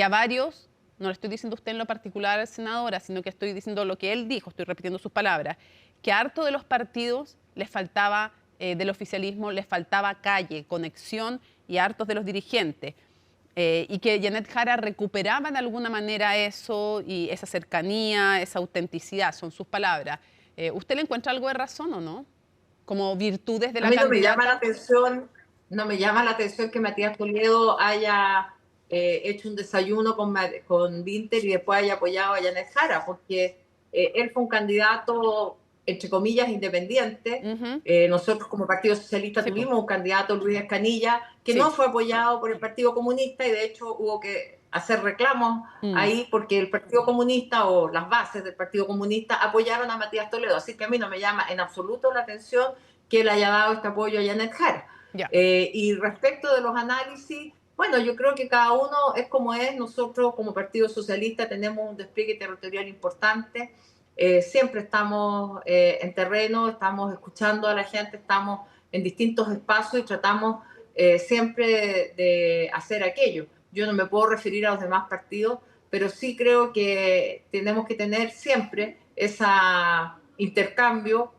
a varios, no le estoy diciendo a usted en lo particular, senadora, sino que estoy diciendo lo que él dijo, estoy repitiendo sus palabras, que a harto de los partidos les faltaba, del oficialismo, les faltaba calle, conexión, y a hartos de los dirigentes. Y que Janet Jara recuperaba de alguna manera eso, y esa cercanía, esa autenticidad, son sus palabras. ¿Usted le encuentra algo de razón o no? Como virtudes de la candidata. A mí no me llama la atención que Matías Toledo haya hecho un desayuno con Winter y después haya apoyado a Janet Jara, porque él fue un candidato, entre comillas, independiente. Nosotros como Partido Socialista tuvimos un candidato, Luis Escanilla, que no fue apoyado por el Partido Comunista, y de hecho hubo que hacer reclamos ahí porque el Partido Comunista o las bases del Partido Comunista apoyaron a Matías Toledo. Así que a mí no me llama en absoluto la atención que él haya dado este apoyo a Janet Jara. Y respecto de los análisis, bueno, yo creo que cada uno es como es. Nosotros como Partido Socialista tenemos un despliegue territorial importante. Siempre estamos en terreno, estamos escuchando a la gente, estamos en distintos espacios y tratamos siempre de hacer aquello. Yo no me puedo referir a los demás partidos, pero sí creo que tenemos que tener siempre ese intercambio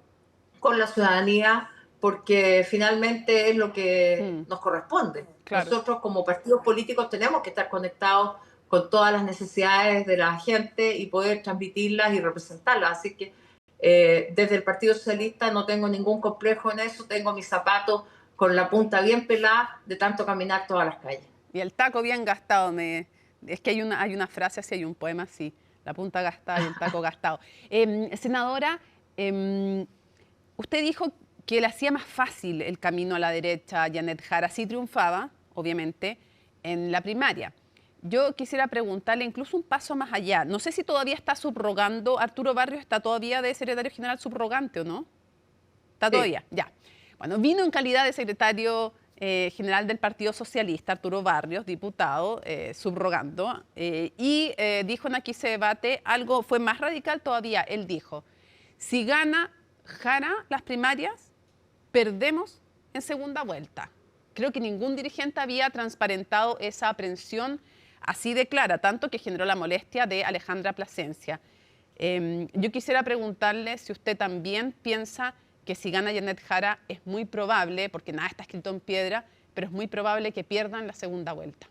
con la ciudadanía, porque finalmente es lo que nos corresponde. Claro. Nosotros como partidos políticos tenemos que estar conectados con todas las necesidades de la gente y poder transmitirlas y representarlas. Así que desde el Partido Socialista no tengo ningún complejo en eso, tengo mis zapatos con la punta bien pelada de tanto caminar todas las calles. Y el taco bien gastado, es que hay una frase así, hay un poema así, la punta gastada y el taco gastado. Senadora, usted dijo que le hacía más fácil el camino a la derecha a Janet Jara, sí triunfaba, obviamente, en la primaria. Yo quisiera preguntarle incluso un paso más allá. No sé si todavía está subrogando, Arturo Barrios está todavía de secretario general subrogante, ¿o no? ¿Está todavía? Ya. Bueno, vino en calidad de secretario general del Partido Socialista, Arturo Barrios, diputado, subrogando, y dijo en Aquí se debate algo, fue más radical todavía. Él dijo, si gana Jara las primarias, perdemos en segunda vuelta. Creo que ningún dirigente había transparentado esa aprehensión así de clara, tanto que generó la molestia de Alejandra Plasencia. Yo quisiera preguntarle si usted también piensa que si gana Janet Jara es muy probable, porque nada está escrito en piedra, pero es muy probable que pierdan la segunda vuelta.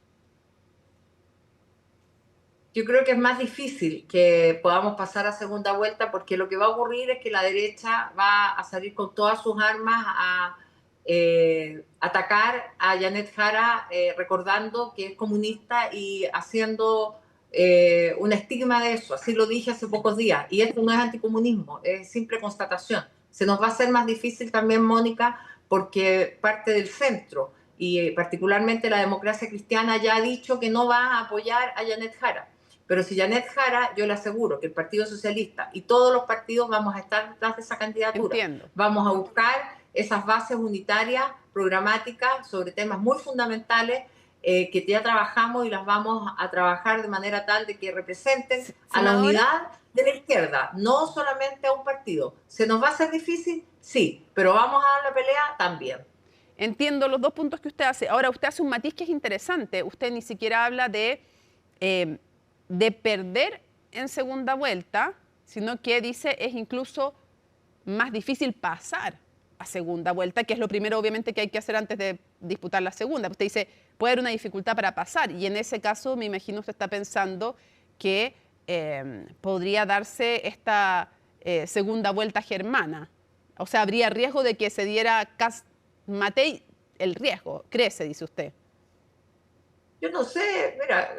Yo creo que es más difícil que podamos pasar a segunda vuelta, porque lo que va a ocurrir es que la derecha va a salir con todas sus armas a atacar a Janet Jara, recordando que es comunista y haciendo un estigma de eso. Así lo dije hace pocos días. Y esto no es anticomunismo, es simple constatación. Se nos va a hacer más difícil también, Mónica, porque parte del centro y particularmente la Democracia Cristiana ya ha dicho que no va a apoyar a Janet Jara. Pero si Janet Jara, yo le aseguro que el Partido Socialista y todos los partidos vamos a estar detrás de esa candidatura. Entiendo. Vamos a buscar esas bases unitarias, programáticas, sobre temas muy fundamentales que ya trabajamos y las vamos a trabajar de manera tal de que representen a la unidad de la izquierda, no solamente a un partido. ¿Se nos va a hacer difícil? Sí, pero vamos a dar la pelea también. Entiendo los dos puntos que usted hace. Ahora, usted hace un matiz que es interesante. Usted ni siquiera habla de perder en segunda vuelta, sino que dice es incluso más difícil pasar a segunda vuelta, que es lo primero obviamente que hay que hacer antes de disputar la segunda. Usted dice, puede haber una dificultad para pasar, y en ese caso me imagino usted está pensando que podría darse esta segunda vuelta germana. O sea, habría riesgo de que se diera Matei, el riesgo crece, dice usted. Yo no sé, mira,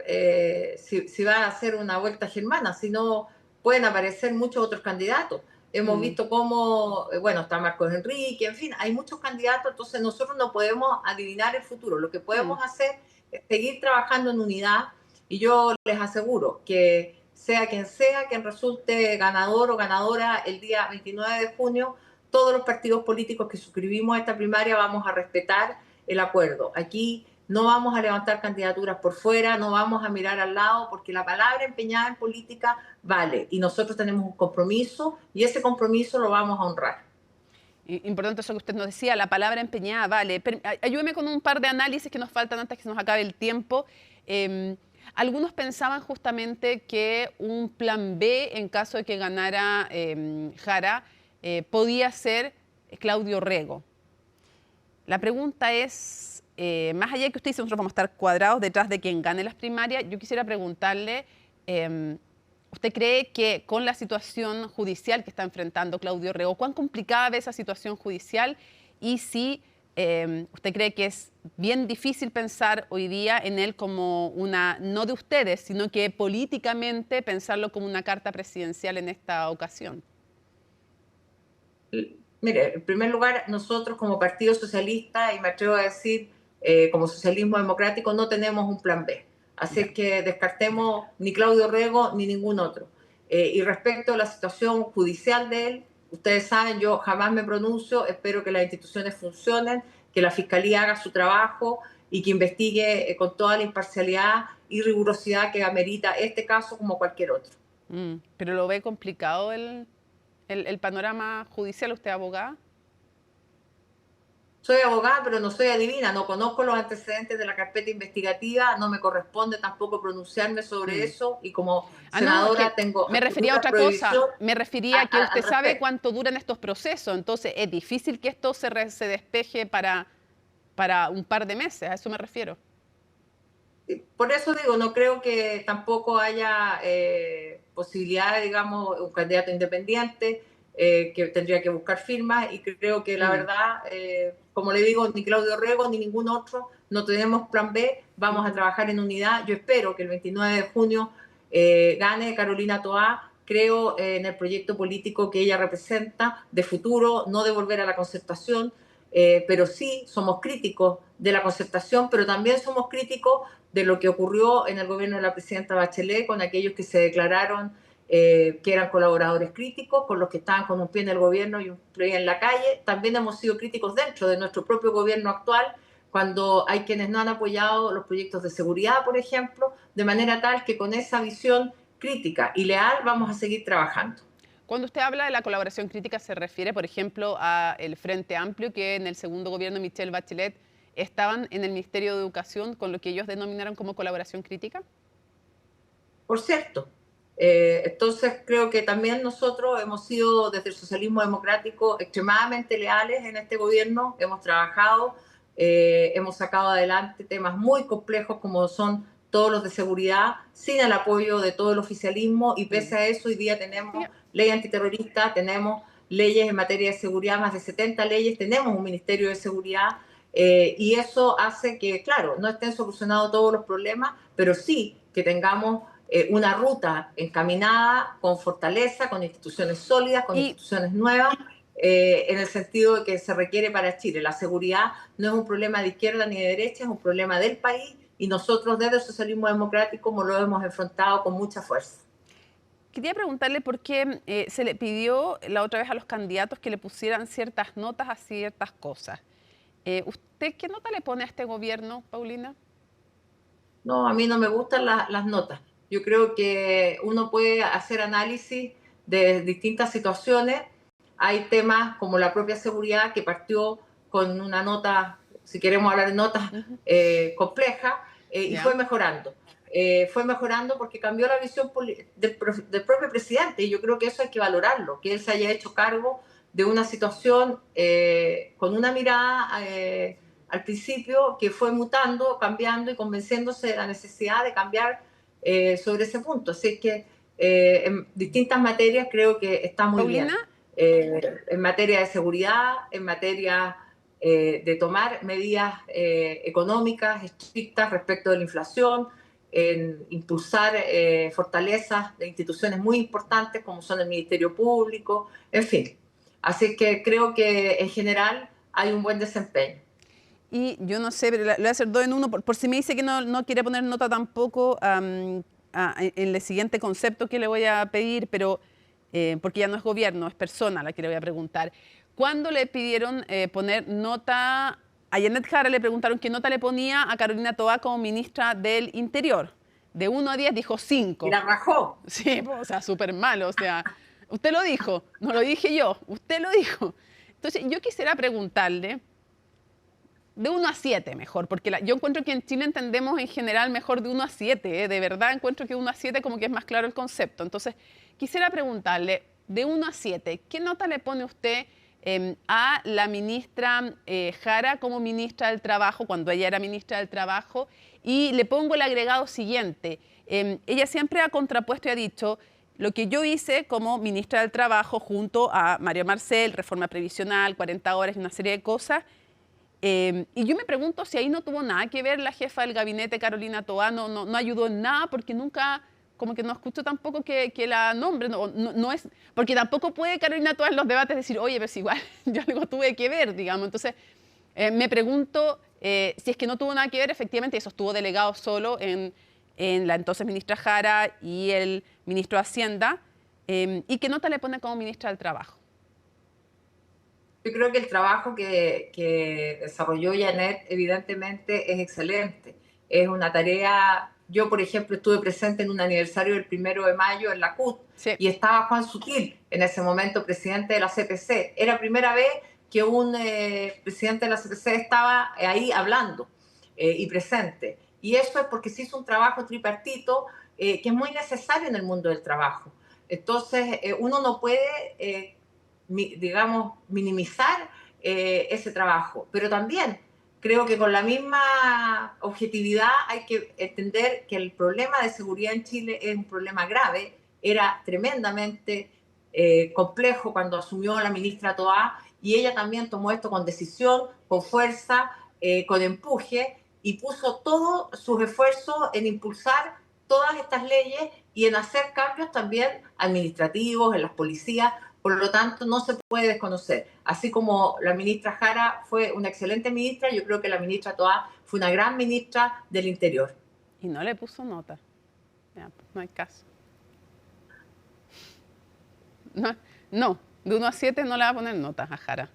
si va a ser una vuelta germana, si no pueden aparecer muchos otros candidatos. Hemos visto cómo, bueno, está Marcos Enrique, en fin, hay muchos candidatos, entonces nosotros no podemos adivinar el futuro. Lo que podemos hacer es seguir trabajando en unidad, y yo les aseguro que sea quien resulte ganador o ganadora el día 29 de junio, todos los partidos políticos que suscribimos a esta primaria vamos a respetar el acuerdo. Aquí no vamos a levantar candidaturas por fuera, no vamos a mirar al lado, porque la palabra empeñada en política vale, y nosotros tenemos un compromiso, y ese compromiso lo vamos a honrar. Importante eso que usted nos decía, la palabra empeñada vale. Ayúdeme con un par de análisis que nos faltan antes que se nos acabe el tiempo. Algunos pensaban justamente que un plan B, en caso de que ganara Jara, podía ser Claudio Rego. La pregunta es, más allá de que usted dice nosotros vamos a estar cuadrados detrás de quien gane las primarias, yo quisiera preguntarle, ¿usted cree que con la situación judicial que está enfrentando Claudio Rego, cuán complicada ve esa situación judicial, y si usted cree que es bien difícil pensar hoy día en él como una, no de ustedes, sino que políticamente pensarlo como una carta presidencial en esta ocasión? Mire, en primer lugar, nosotros como Partido Socialista, y me atrevo a decir como Socialismo Democrático, no tenemos un plan B. Así que descartemos ni Claudio Rego ni ningún otro. Y respecto a la situación judicial de él, ustedes saben, yo jamás me pronuncio, espero que las instituciones funcionen, que la Fiscalía haga su trabajo y que investigue con toda la imparcialidad y rigurosidad que amerita este caso como cualquier otro. ¿Pero lo ve complicado el panorama judicial? ¿Usted es abogada? Soy abogada, pero no soy adivina, no conozco los antecedentes de la carpeta investigativa, no me corresponde tampoco pronunciarme sobre eso, y como senadora no, tengo... Me refería a otra cosa, me refería a que usted sabe cuánto duran estos procesos, entonces es difícil que esto se despeje para un par de meses, a eso me refiero. Por eso digo, no creo que tampoco haya posibilidad, digamos, un candidato independiente que tendría que buscar firmas, y creo que la verdad, como le digo, ni Claudio Rego ni ningún otro, no tenemos plan B, vamos a trabajar en unidad. Yo espero que el 29 de junio gane Carolina Toá, creo en el proyecto político que ella representa de futuro, no de volver a la concertación, pero sí somos críticos de la concertación, pero también somos críticos de lo que ocurrió en el gobierno de la presidenta Bachelet con aquellos que se declararon que eran colaboradores críticos, con los que estaban con un pie en el gobierno y un pie en la calle. También hemos sido críticos dentro de nuestro propio gobierno actual, cuando hay quienes no han apoyado los proyectos de seguridad, por ejemplo, de manera tal que con esa visión crítica y leal vamos a seguir trabajando. Cuando usted habla de la colaboración crítica, ¿se refiere, por ejemplo, al Frente Amplio, que en el segundo gobierno de Michelle Bachelet estaban en el Ministerio de Educación con lo que ellos denominaron como colaboración crítica? Por cierto. Entonces creo que también nosotros hemos sido desde el socialismo democrático extremadamente leales en este gobierno, hemos trabajado, hemos sacado adelante temas muy complejos como son todos los de seguridad, sin el apoyo de todo el oficialismo, y pese a eso hoy día tenemos ley antiterrorista, tenemos leyes en materia de seguridad, más de 70 leyes, tenemos un Ministerio de Seguridad, y eso hace que, claro, no estén solucionados todos los problemas, pero sí que tengamos una ruta encaminada, con fortaleza, con instituciones sólidas, con instituciones nuevas, en el sentido de que se requiere para Chile. La seguridad no es un problema de izquierda ni de derecha, es un problema del país, y nosotros desde el socialismo democrático lo hemos enfrentado con mucha fuerza. Quería preguntarle por qué se le pidió la otra vez a los candidatos que le pusieran ciertas notas a ciertas cosas. ¿Usted qué nota le pone a este gobierno, Paulina? No, a mí no me gustan las notas. Yo creo que uno puede hacer análisis de distintas situaciones. Hay temas como la propia seguridad que partió con una nota, si queremos hablar de notas, compleja, y fue mejorando. Fue mejorando porque cambió la visión del propio presidente, y yo creo que eso hay que valorarlo, que él se haya hecho cargo de una situación con una mirada al principio que fue mutando, cambiando y convenciéndose de la necesidad de cambiar sobre ese punto. Así que en distintas materias creo que está muy bien. En materia de seguridad, en materia de tomar medidas económicas estrictas respecto de la inflación, en impulsar fortalezas de instituciones muy importantes como son el Ministerio Público, en fin. Así que creo que en general hay un buen desempeño. Y yo no sé, pero le voy a hacer dos en uno, por si me dice que no quiere poner nota tampoco en el siguiente concepto que le voy a pedir, pero porque ya no es gobierno, es persona la que le voy a preguntar. ¿Cuándo le pidieron poner nota? A Yanet Jara le preguntaron qué nota le ponía a Carolina Toá como ministra del Interior. De 1 a 10 dijo 5. Y la rajó. Sí, o sea, súper malo. O sea, usted lo dijo, no lo dije yo, usted lo dijo. Entonces, yo quisiera preguntarle, de 1 a 7 mejor, porque yo encuentro que en Chile entendemos en general mejor de 1 a 7. De verdad encuentro que 1 a 7 como que es más claro el concepto. Entonces, quisiera preguntarle, de 1 a 7, ¿qué nota le pone usted a la ministra Jara como ministra del Trabajo, cuando ella era ministra del Trabajo? Y le pongo el agregado siguiente. Ella siempre ha contrapuesto y ha dicho, lo que yo hice como ministra del Trabajo junto a Mario Marcel, reforma previsional, 40 horas y una serie de cosas. Y yo me pregunto si ahí no tuvo nada que ver la jefa del gabinete, Carolina Toá, no ayudó en nada, porque nunca... como que no escucho tampoco que la nombre, no es, porque tampoco puede Carolina Toá en los debates decir, oye, pero si igual yo algo tuve que ver, digamos. Entonces, me pregunto si es que no tuvo nada que ver, efectivamente, eso estuvo delegado solo en la entonces ministra Jara y el ministro de Hacienda, y qué nota le pone como ministra del Trabajo. Yo creo que el trabajo que desarrolló Yanet evidentemente es excelente. Es una tarea... Yo, por ejemplo, estuve presente en un aniversario del 1 de mayo en la CUT, y estaba Juan Sutil, en ese momento presidente de la CPC. Era la primera vez que un presidente de la CPC estaba ahí hablando y presente. Y eso es porque se hizo un trabajo tripartito que es muy necesario en el mundo del trabajo. Entonces, uno no puede, digamos, minimizar ese trabajo, pero también creo que con la misma objetividad hay que entender que el problema de seguridad en Chile es un problema grave. Era tremendamente complejo cuando asumió la ministra Toá, y ella también tomó esto con decisión, con fuerza, con empuje, y puso todos sus esfuerzos en impulsar todas estas leyes y en hacer cambios también administrativos en las policías. Por lo tanto, no se puede desconocer. Así como la ministra Jara fue una excelente ministra, yo creo que la ministra Toá fue una gran ministra del Interior. Y no le puso nota. Ya, pues no hay caso. No, de 1 a 7 no le va a poner notas a Jara.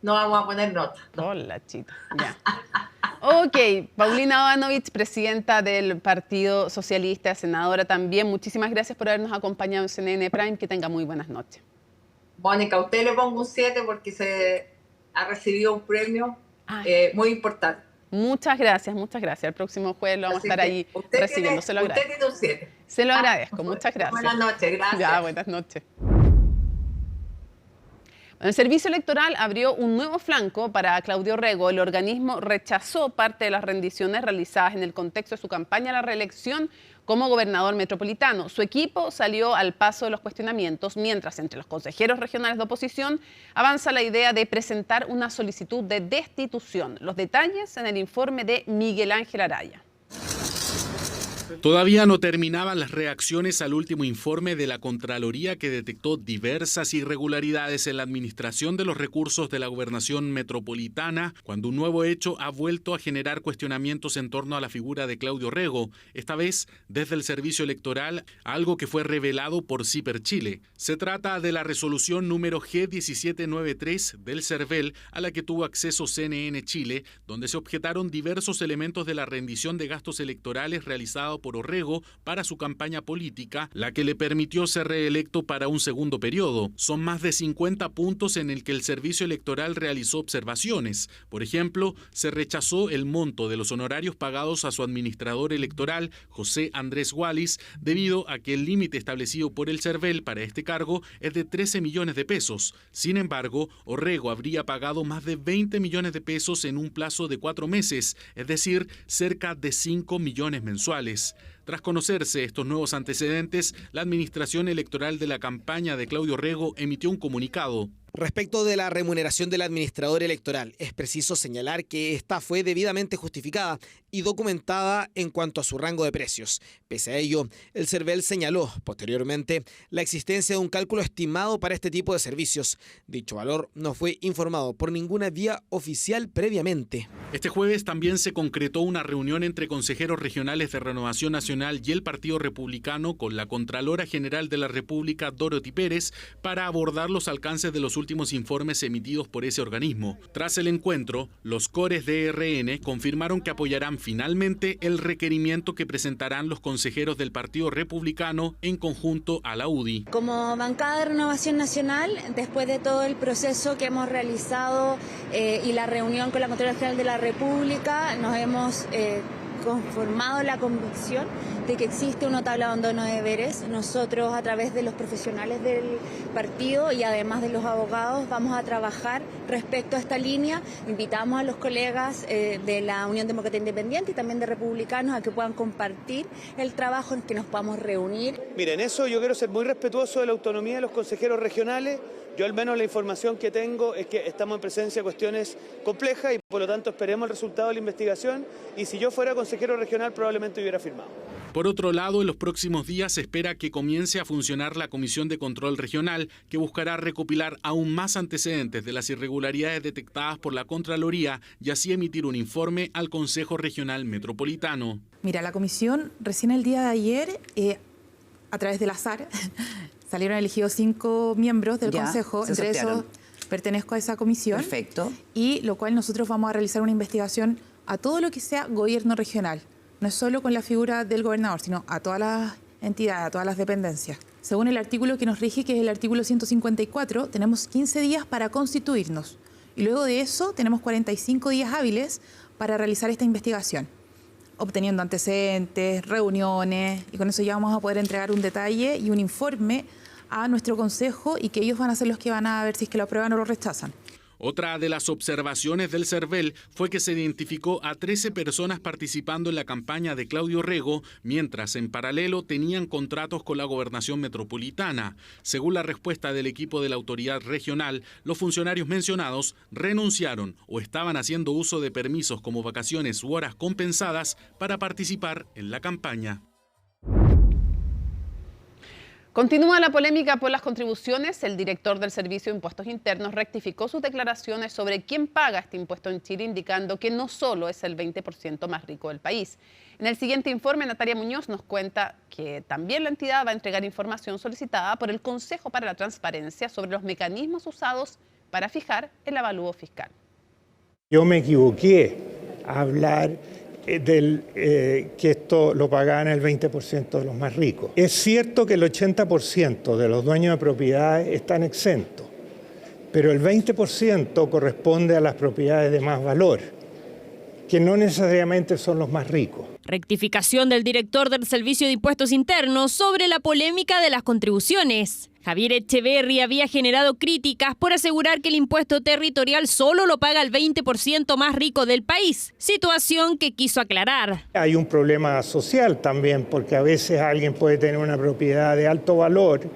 No vamos a poner nota. No. Hola, chita. Ya. Ok, Paulina Bodanovich, presidenta del Partido Socialista, senadora también. Muchísimas gracias por habernos acompañado en CNN Prime. Que tenga muy buenas noches. Mónica, a usted le pongo un 7 porque se ha recibido un premio muy importante. Muchas gracias, muchas gracias. El próximo jueves lo vamos a estar ahí recibiendo. Se lo agradezco. Usted tiene un 7. Se lo agradezco, muchas gracias. Buenas noches, gracias. Ya, buenas noches. El Servicio Electoral abrió un nuevo flanco para Claudio Rego. El organismo rechazó parte de las rendiciones realizadas en el contexto de su campaña a la reelección como gobernador metropolitano. Su equipo salió al paso de los cuestionamientos, mientras entre los consejeros regionales de oposición avanza la idea de presentar una solicitud de destitución. Los detalles en el informe de Miguel Ángel Araya. Todavía no terminaban las reacciones al último informe de la Contraloría que detectó diversas irregularidades en la administración de los recursos de la gobernación metropolitana, cuando un nuevo hecho ha vuelto a generar cuestionamientos en torno a la figura de Claudio Rego, esta vez desde el Servicio Electoral, algo que fue revelado por CIPER Chile. Se trata de la resolución número G1793 del CERVEL, a la que tuvo acceso CNN Chile, donde se objetaron diversos elementos de la rendición de gastos electorales realizado por Orrego para su campaña política, la que le permitió ser reelecto para un segundo periodo. Son más de 50 puntos en el que el Servicio Electoral realizó observaciones. Por ejemplo, se rechazó el monto de los honorarios pagados a su administrador electoral, José Andrés Wallis, debido a que el límite establecido por el CERVEL para este cargo es de 13 millones de pesos. Sin embargo, Orrego habría pagado más de 20 millones de pesos en un plazo de 4 meses, es decir, cerca de 5 millones mensuales. Tras conocerse estos nuevos antecedentes, la Administración Electoral de la campaña de Claudio Rego emitió un comunicado. Respecto de la remuneración del administrador electoral, es preciso señalar que esta fue debidamente justificada y documentada en cuanto a su rango de precios. Pese a ello, el CERVEL señaló posteriormente la existencia de un cálculo estimado para este tipo de servicios. Dicho valor no fue informado por ninguna vía oficial previamente. Este jueves también se concretó una reunión entre consejeros regionales de Renovación Nacional y el Partido Republicano con la Contralora General de la República, Dorothy Pérez, para abordar los alcances de los últimos informes emitidos por ese organismo. Tras el encuentro, los cores de RN confirmaron que apoyarán finalmente el requerimiento que presentarán los consejeros del Partido Republicano en conjunto a la UDI. Como bancada de Renovación Nacional, después de todo el proceso que hemos realizado y la reunión con la Contralora General de la República, nos hemos conformado la convicción de que existe un notable abandono de deberes. Nosotros, a través de los profesionales del partido y además de los abogados, vamos a trabajar respecto a esta línea. Invitamos a los colegas de la Unión Demócrata Independiente y también de Republicanos a que puedan compartir el trabajo, en que nos podamos reunir. Miren, eso yo quiero ser muy respetuoso de la autonomía de los consejeros regionales. Yo al menos la información que tengo es que estamos en presencia de cuestiones complejas y por lo tanto esperemos el resultado de la investigación, y si yo fuera consejero regional probablemente hubiera firmado. Por otro lado, en los próximos días se espera que comience a funcionar la Comisión de Control Regional, que buscará recopilar aún más antecedentes de las irregularidades detectadas por la Contraloría y así emitir un informe al Consejo Regional Metropolitano. Mira, la comisión recién el día de ayer, a través del azar, salieron elegidos 5 miembros del Consejo, entre esos pertenezco a esa comisión. Perfecto. Y lo cual nosotros vamos a realizar una investigación a todo lo que sea gobierno regional. No es solo con la figura del gobernador, sino a todas las entidades, a todas las dependencias. Según el artículo que nos rige, que es el artículo 154, tenemos 15 días para constituirnos. Y luego de eso tenemos 45 días hábiles para realizar esta investigación, obteniendo antecedentes, reuniones, y con eso ya vamos a poder entregar un detalle y un informe a nuestro consejo, y que ellos van a ser los que van a ver si es que lo aprueban o lo rechazan. Otra de las observaciones del CERVEL fue que se identificó a 13 personas participando en la campaña de Claudio Rego, mientras en paralelo tenían contratos con la gobernación metropolitana. Según la respuesta del equipo de la autoridad regional, los funcionarios mencionados renunciaron o estaban haciendo uso de permisos como vacaciones u horas compensadas para participar en la campaña. Continúa la polémica por las contribuciones. El director del Servicio de Impuestos Internos rectificó sus declaraciones sobre quién paga este impuesto en Chile, indicando que no solo es el 20% más rico del país. En el siguiente informe, Natalia Muñoz nos cuenta que también la entidad va a entregar información solicitada por el Consejo para la Transparencia sobre los mecanismos usados para fijar el avalúo fiscal. Yo me equivoqué a hablar que esto lo pagaban el 20% de los más ricos. Es cierto que el 80% de los dueños de propiedades están exentos, pero el 20% corresponde a las propiedades de más valor, que no necesariamente son los más ricos. Rectificación del director del Servicio de Impuestos Internos sobre la polémica de las contribuciones. Javier Echeverri había generado críticas por asegurar que el impuesto territorial solo lo paga el 20% más rico del país, situación que quiso aclarar. Hay un problema social también, porque a veces alguien puede tener una propiedad de alto valor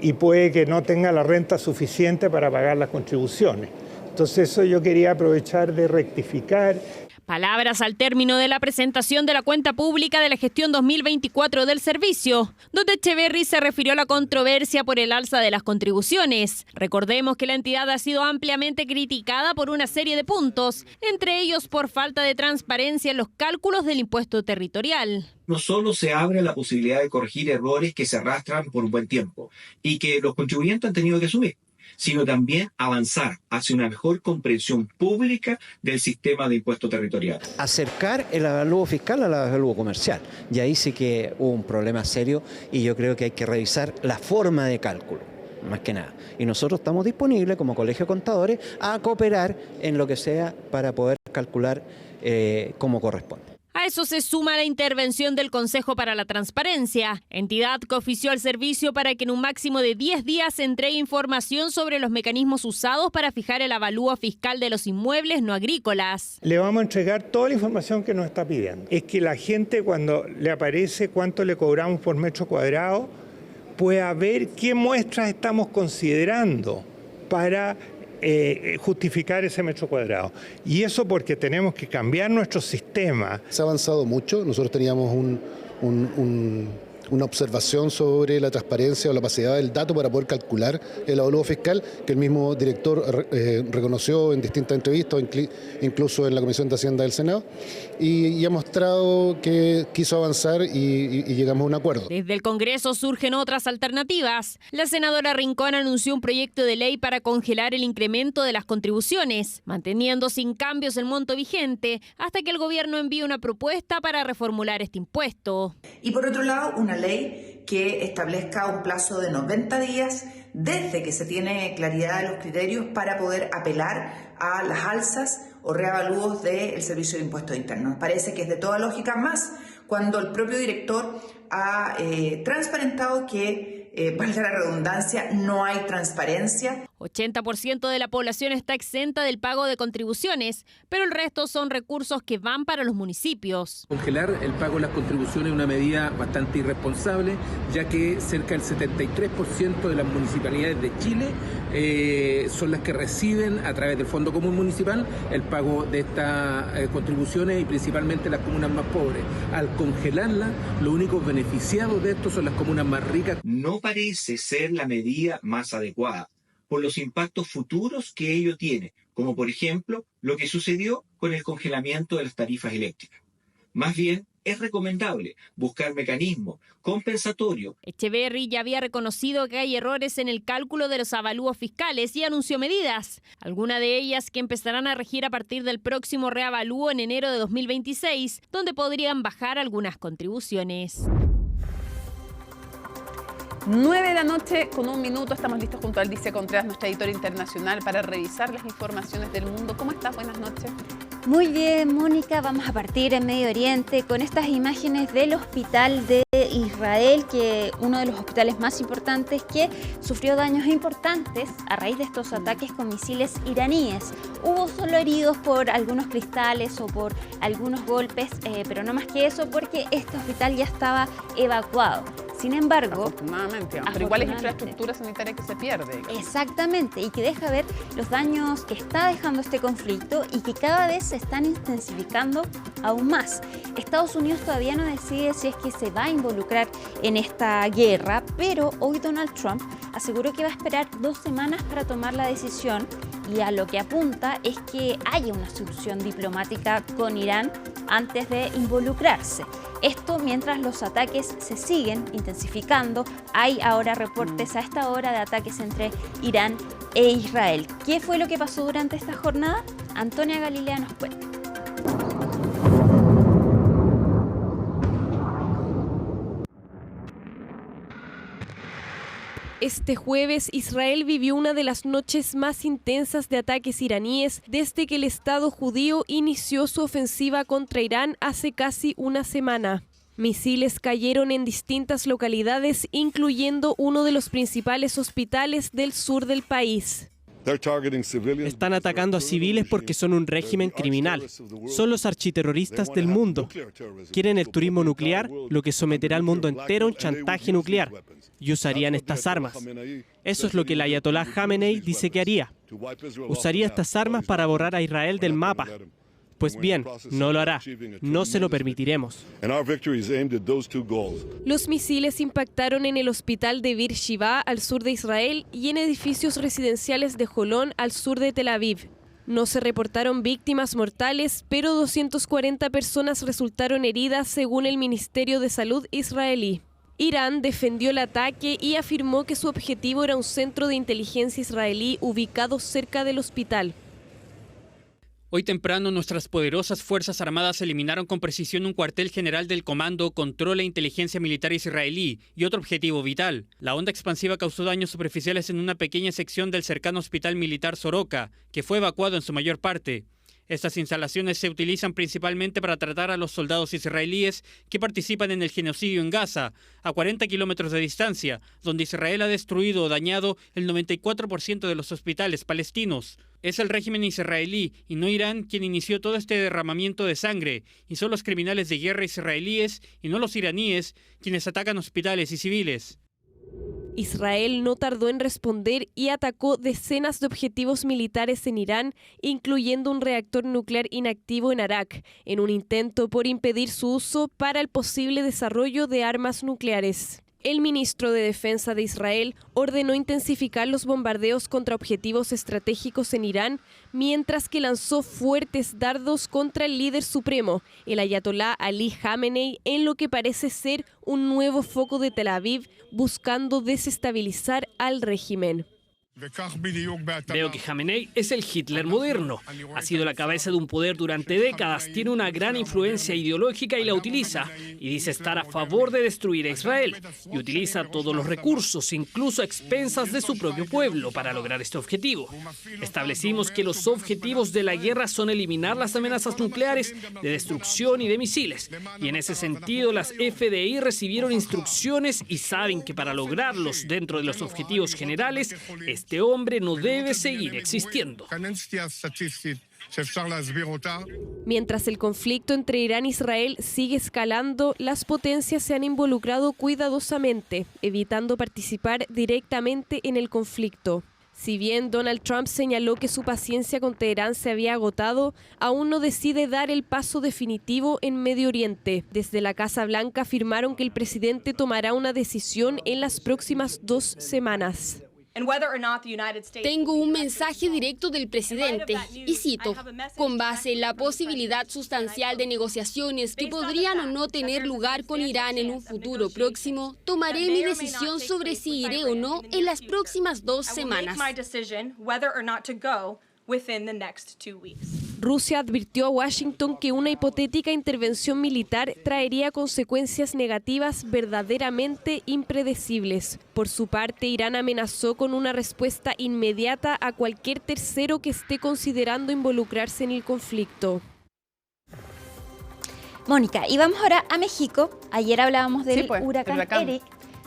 y puede que no tenga la renta suficiente para pagar las contribuciones. Entonces eso yo quería aprovechar de rectificar. Palabras al término de la presentación de la cuenta pública de la gestión 2024 del servicio, donde Echeverry se refirió a la controversia por el alza de las contribuciones. Recordemos que la entidad ha sido ampliamente criticada por una serie de puntos, entre ellos por falta de transparencia en los cálculos del impuesto territorial. No solo se abre la posibilidad de corregir errores que se arrastran por un buen tiempo y que los contribuyentes han tenido que asumir, sino también avanzar hacia una mejor comprensión pública del sistema de impuesto territorial. Acercar el avalúo fiscal al avalúo comercial. Y ahí sí que hubo un problema serio y yo creo que hay que revisar la forma de cálculo, más que nada. Y nosotros estamos disponibles como Colegio de Contadores a cooperar en lo que sea para poder calcular como corresponde. A eso se suma la intervención del Consejo para la Transparencia, entidad que ofició al servicio para que en un máximo de 10 días se entregue información sobre los mecanismos usados para fijar el avalúo fiscal de los inmuebles no agrícolas. Le vamos a entregar toda la información que nos está pidiendo. Es que la gente, cuando le aparece cuánto le cobramos por metro cuadrado, pueda ver qué muestras estamos considerando para justificar ese metro cuadrado. Y eso porque tenemos que cambiar nuestro sistema. Se ha avanzado mucho. Nosotros teníamos una observación sobre la transparencia o la opacidad del dato para poder calcular el avalúo fiscal, que el mismo director reconoció en distintas entrevistas, incluso en la Comisión de Hacienda del Senado, y ha mostrado que quiso avanzar y llegamos a un acuerdo. Desde el Congreso surgen otras alternativas. La senadora Rincón anunció un proyecto de ley para congelar el incremento de las contribuciones, manteniendo sin cambios el monto vigente, hasta que el gobierno envíe una propuesta para reformular este impuesto. Y por otro lado, una ley que establezca un plazo de 90 días desde que se tiene claridad de los criterios para poder apelar a las alzas o reavalúos del Servicio de Impuestos Internos. Parece que es de toda lógica, más cuando el propio director ha transparentado que, valga la redundancia, no hay transparencia. 80% de la población está exenta del pago de contribuciones, pero el resto son recursos que van para los municipios. Congelar el pago de las contribuciones es una medida bastante irresponsable, ya que cerca del 73% de las municipalidades de Chile son las que reciben a través del Fondo Común Municipal el pago de estas contribuciones, y principalmente las comunas más pobres. Al congelarlas, los únicos beneficiados de esto son las comunas más ricas. No parece ser la medida más adecuada por los impactos futuros que ello tiene, como por ejemplo lo que sucedió con el congelamiento de las tarifas eléctricas. Más bien, es recomendable buscar mecanismos compensatorios. Echeverry ya había reconocido que hay errores en el cálculo de los avalúos fiscales y anunció medidas, algunas de ellas que empezarán a regir a partir del próximo reavalúo en enero de 2026, donde podrían bajar algunas contribuciones. 9 de la noche con 1 minuto, estamos listos junto a Alicia Contreras, nuestra editora internacional, para revisar las informaciones del mundo. ¿Cómo estás? Buenas noches. Muy bien, Mónica, vamos a partir en Medio Oriente con estas imágenes del hospital de Israel, que uno de los hospitales más importantes que sufrió daños importantes a raíz de estos ataques con misiles iraníes. Hubo solo heridos por algunos cristales o por algunos golpes, pero no más que eso, porque este hospital ya estaba evacuado. Sin embargo, afortunadamente, pero igual es infraestructura sanitaria que se pierde. Exactamente, y que deja ver los daños que está dejando este conflicto y que cada vez se están intensificando aún más. Estados Unidos todavía no decide si es que se va a involucrar en esta guerra, pero hoy Donald Trump aseguró que va a esperar 2 semanas para tomar la decisión, y a lo que apunta es que haya una solución diplomática con Irán antes de involucrarse. Esto mientras los ataques se siguen intensificando. Hay ahora reportes a esta hora de ataques entre Irán e Israel. ¿Qué fue lo que pasó durante esta jornada? Antonia Galilea nos cuenta. Este jueves, Israel vivió una de las noches más intensas de ataques iraníes desde que el Estado judío inició su ofensiva contra Irán hace casi una semana. Misiles cayeron en distintas localidades, incluyendo uno de los principales hospitales del sur del país. Están atacando a civiles porque son un régimen criminal. Son los architerroristas del mundo. Quieren el turismo nuclear, lo que someterá al mundo entero a un chantaje nuclear. Y usarían estas armas. Eso es lo que el ayatolá Jamenei dice que haría. Usaría estas armas para borrar a Israel del mapa. Pues bien, no lo hará. No se lo permitiremos. Los misiles impactaron en el hospital de Bir Shiva, al sur de Israel, y en edificios residenciales de Jolón, al sur de Tel Aviv. No se reportaron víctimas mortales, pero 240 personas resultaron heridas, según el Ministerio de Salud israelí. Irán defendió el ataque y afirmó que su objetivo era un centro de inteligencia israelí ubicado cerca del hospital. Hoy temprano, nuestras poderosas Fuerzas Armadas eliminaron con precisión un cuartel general del Comando Control e Inteligencia Militar israelí y otro objetivo vital. La onda expansiva causó daños superficiales en una pequeña sección del cercano Hospital Militar Soroka, que fue evacuado en su mayor parte. Estas instalaciones se utilizan principalmente para tratar a los soldados israelíes que participan en el genocidio en Gaza, a 40 kilómetros de distancia, donde Israel ha destruido o dañado el 94% de los hospitales palestinos. Es el régimen israelí y no Irán quien inició todo este derramamiento de sangre, y son los criminales de guerra israelíes y no los iraníes quienes atacan hospitales y civiles. Israel no tardó en responder y atacó decenas de objetivos militares en Irán, incluyendo un reactor nuclear inactivo en Arak, en un intento por impedir su uso para el posible desarrollo de armas nucleares. El ministro de Defensa de Israel ordenó intensificar los bombardeos contra objetivos estratégicos en Irán, mientras que lanzó fuertes dardos contra el líder supremo, el ayatolá Ali Khamenei, en lo que parece ser un nuevo foco de Tel Aviv, buscando desestabilizar al régimen. Veo que Khamenei es el Hitler moderno. Ha sido la cabeza de un poder durante décadas, tiene una gran influencia ideológica y la utiliza. Y dice estar a favor de destruir a Israel. Y utiliza todos los recursos, incluso a expensas de su propio pueblo, para lograr este objetivo. Establecimos que los objetivos de la guerra son eliminar las amenazas nucleares, de destrucción y de misiles. Y en ese sentido, las FDI recibieron instrucciones y saben que para lograrlos dentro de los objetivos generales, este hombre no debe seguir existiendo. Mientras el conflicto entre Irán e Israel sigue escalando, las potencias se han involucrado cuidadosamente, evitando participar directamente en el conflicto. Si bien Donald Trump señaló que su paciencia con Teherán se había agotado, aún no decide dar el paso definitivo en Medio Oriente. Desde la Casa Blanca afirmaron que el presidente tomará una decisión en las próximas 2 semanas. Tengo un mensaje directo del presidente, y cito, con base en la posibilidad sustancial de negociaciones que podrían o no tener lugar con Irán en un futuro próximo, tomaré mi decisión sobre si iré o no en las próximas 2 semanas. Rusia advirtió a Washington que una hipotética intervención militar traería consecuencias negativas verdaderamente impredecibles. Por su parte, Irán amenazó con una respuesta inmediata a cualquier tercero que esté considerando involucrarse en el conflicto. Mónica, y vamos ahora a México. Ayer hablábamos del huracán Eric.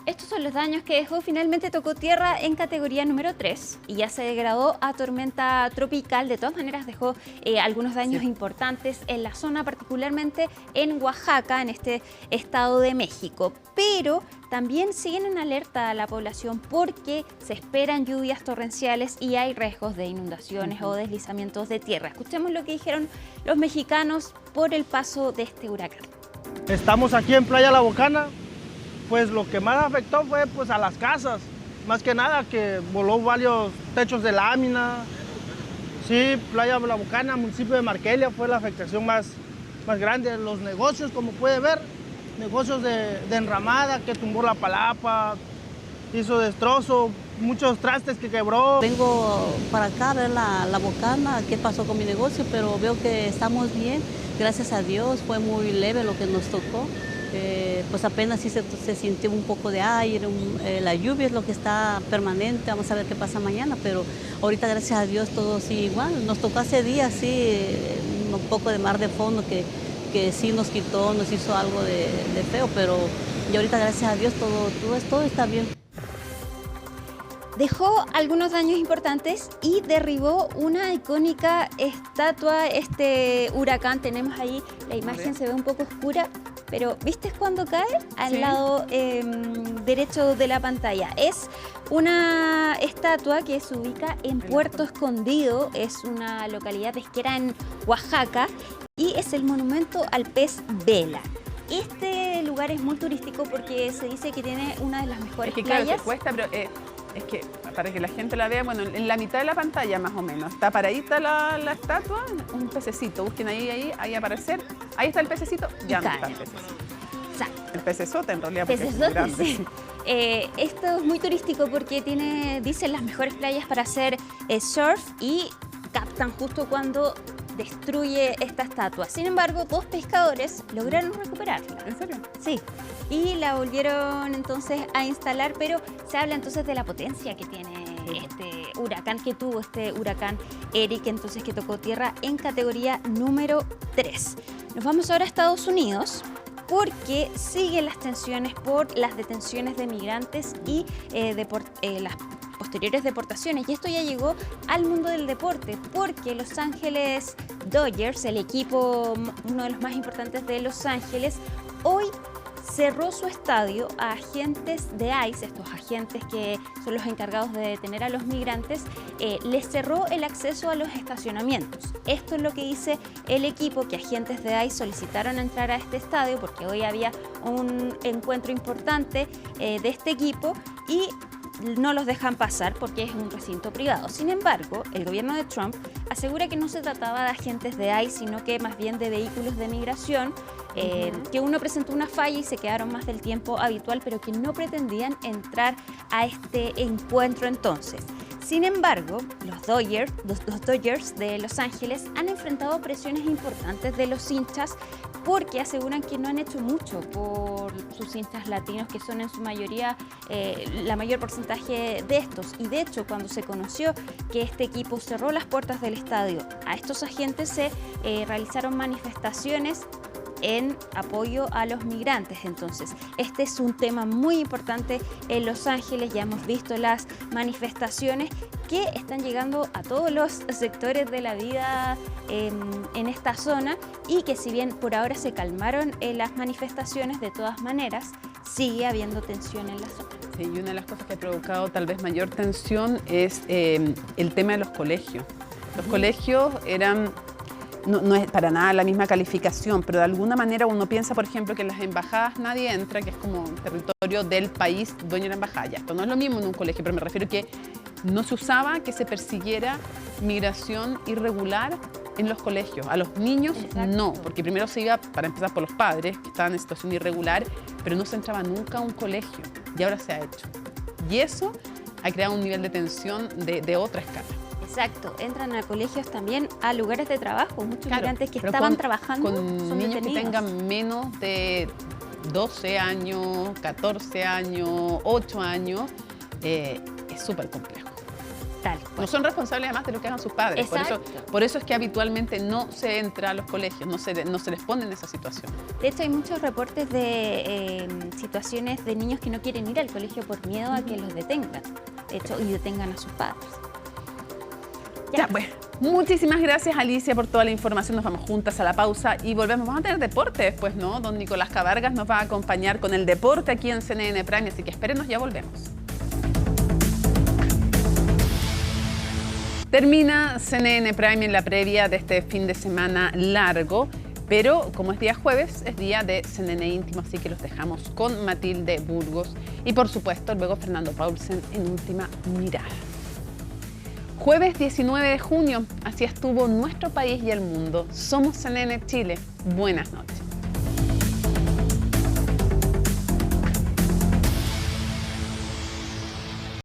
Estos son los daños que dejó. Finalmente tocó tierra en categoría número 3 y ya se degradó a tormenta tropical. De todas maneras dejó algunos daños importantes en la zona, particularmente en Oaxaca, en este estado de México. Pero también siguen en alerta a la población porque se esperan lluvias torrenciales y hay riesgos de inundaciones o deslizamientos de tierra. Escuchemos lo que dijeron los mexicanos por el paso de este huracán. Estamos aquí en Playa La Bocana. Pues lo que más afectó fue pues a las casas, más que nada que voló varios techos de lámina. Sí, Playa La Bocana, municipio de Marquelia, fue la afectación más grande. Los negocios, como puede ver, negocios de enramada que tumbó la palapa, hizo destrozo, muchos trastes que quebró. Vengo para acá a ver la Bocana, qué pasó con mi negocio, pero veo que estamos bien, gracias a Dios, fue muy leve lo que nos tocó. Pues apenas sí se sintió un poco de aire, la lluvia es lo que está permanente, vamos a ver qué pasa mañana, pero ahorita gracias a Dios todo sigue igual. Nos tocó hace días, sí, un poco de mar de fondo que sí nos quitó, nos hizo algo de feo, pero y ahorita gracias a Dios todo está bien. Dejó algunos daños importantes y derribó una icónica estatua. Este huracán, tenemos ahí, la imagen se ve un poco oscura, pero ¿viste cuando cae? Al lado derecho de la pantalla. Es una estatua que se ubica en Puerto Escondido, es una localidad pesquera en Oaxaca. y es el monumento al pez vela. Este lugar es muy turístico porque se dice que tiene una de las mejores playas. Claro, te cuesta, pero es que para que la gente la vea, bueno, en la mitad de la pantalla más o menos, está paradita la estatua, un pececito, busquen ahí aparecer, ahí está el pececito, ya no está el pececito. Exacto. El pecesote en realidad, porque Pecesote, es grande. sí. Esto es muy turístico porque tiene, dicen, las mejores playas para hacer surf y captan justo cuando destruye esta estatua. Sin embargo, 2 pescadores lograron recuperarla. ¿En serio? Sí. Y la volvieron entonces a instalar, pero se habla entonces de la potencia que tiene este huracán, que tuvo este huracán Eric, entonces que tocó tierra en categoría número 3. Nos vamos ahora a Estados Unidos, porque siguen las tensiones por las detenciones de migrantes y las posteriores deportaciones. Y esto ya llegó al mundo del deporte, porque Los Ángeles Dodgers, el equipo, uno de los más importantes de Los Ángeles, hoy cerró su estadio a agentes de ICE, estos agentes que son los encargados de detener a los migrantes, les cerró el acceso a los estacionamientos. Esto es lo que dice el equipo, que agentes de ICE solicitaron entrar a este estadio porque hoy había un encuentro importante de este equipo y no los dejan pasar porque es un recinto privado. Sin embargo, el gobierno de Trump asegura que no se trataba de agentes de ICE, sino que más bien de vehículos de migración, que uno presentó una falla y se quedaron más del tiempo habitual, pero que no pretendían entrar a este encuentro entonces. Sin embargo, los Dodgers de Los Ángeles han enfrentado presiones importantes de los hinchas porque aseguran que no han hecho mucho por sus hinchas latinos, que son en su mayoría la mayor porcentaje de estos. Y de hecho, cuando se conoció que este equipo cerró las puertas del estadio a estos agentes, se realizaron manifestaciones en apoyo a los migrantes. Entonces, este es un tema muy importante en Los Ángeles. Ya hemos visto las manifestaciones que están llegando a todos los sectores de la vida en esta zona, y que si bien por ahora se calmaron las manifestaciones, de todas maneras sigue habiendo tensión en la zona. Sí, y una de las cosas que ha provocado tal vez mayor tensión es el tema de los colegios. Los colegios eran... No es para nada la misma calificación, pero de alguna manera uno piensa, por ejemplo, que en las embajadas nadie entra, que es como un territorio del país dueño de la embajada. Ya, esto no es lo mismo en un colegio, pero me refiero que no se usaba que se persiguiera migración irregular en los colegios. A los niños no, porque primero se iba, para empezar, por los padres que estaban en situación irregular, pero no se entraba nunca a un colegio, y ahora se ha hecho. Y eso ha creado un nivel de tensión de otra escala. Exacto, entran a colegios también, a lugares de trabajo, muchos migrantes que estaban trabajando con son niños detenidos. que tengan menos de 12 años, 14 años, 8 años, es súper complejo. Tal cual. No son responsables además de lo que hagan sus padres. Por eso es que habitualmente no se entra a los colegios, no se les pone en esa situación. De hecho, hay muchos reportes de situaciones de niños que no quieren ir al colegio por miedo a que los detengan, de hecho, y detengan a sus padres. Ya, bueno, muchísimas gracias, Alicia, por toda la información. Nos vamos juntas a la pausa y volvemos. Vamos a tener deporte después, ¿no? Don Nicolás Cabargas nos va a acompañar con el deporte aquí en CNN Prime, así que espérenos, ya volvemos. Termina CNN Prime en la previa de este fin de semana largo, pero como es día jueves, es día de CNN Íntimo, así que los dejamos con Matilde Burgos y, por supuesto, luego Fernando Paulsen en Última Mirada. Jueves 19 de junio, así estuvo nuestro país y el mundo. Somos CNN Chile. Buenas noches.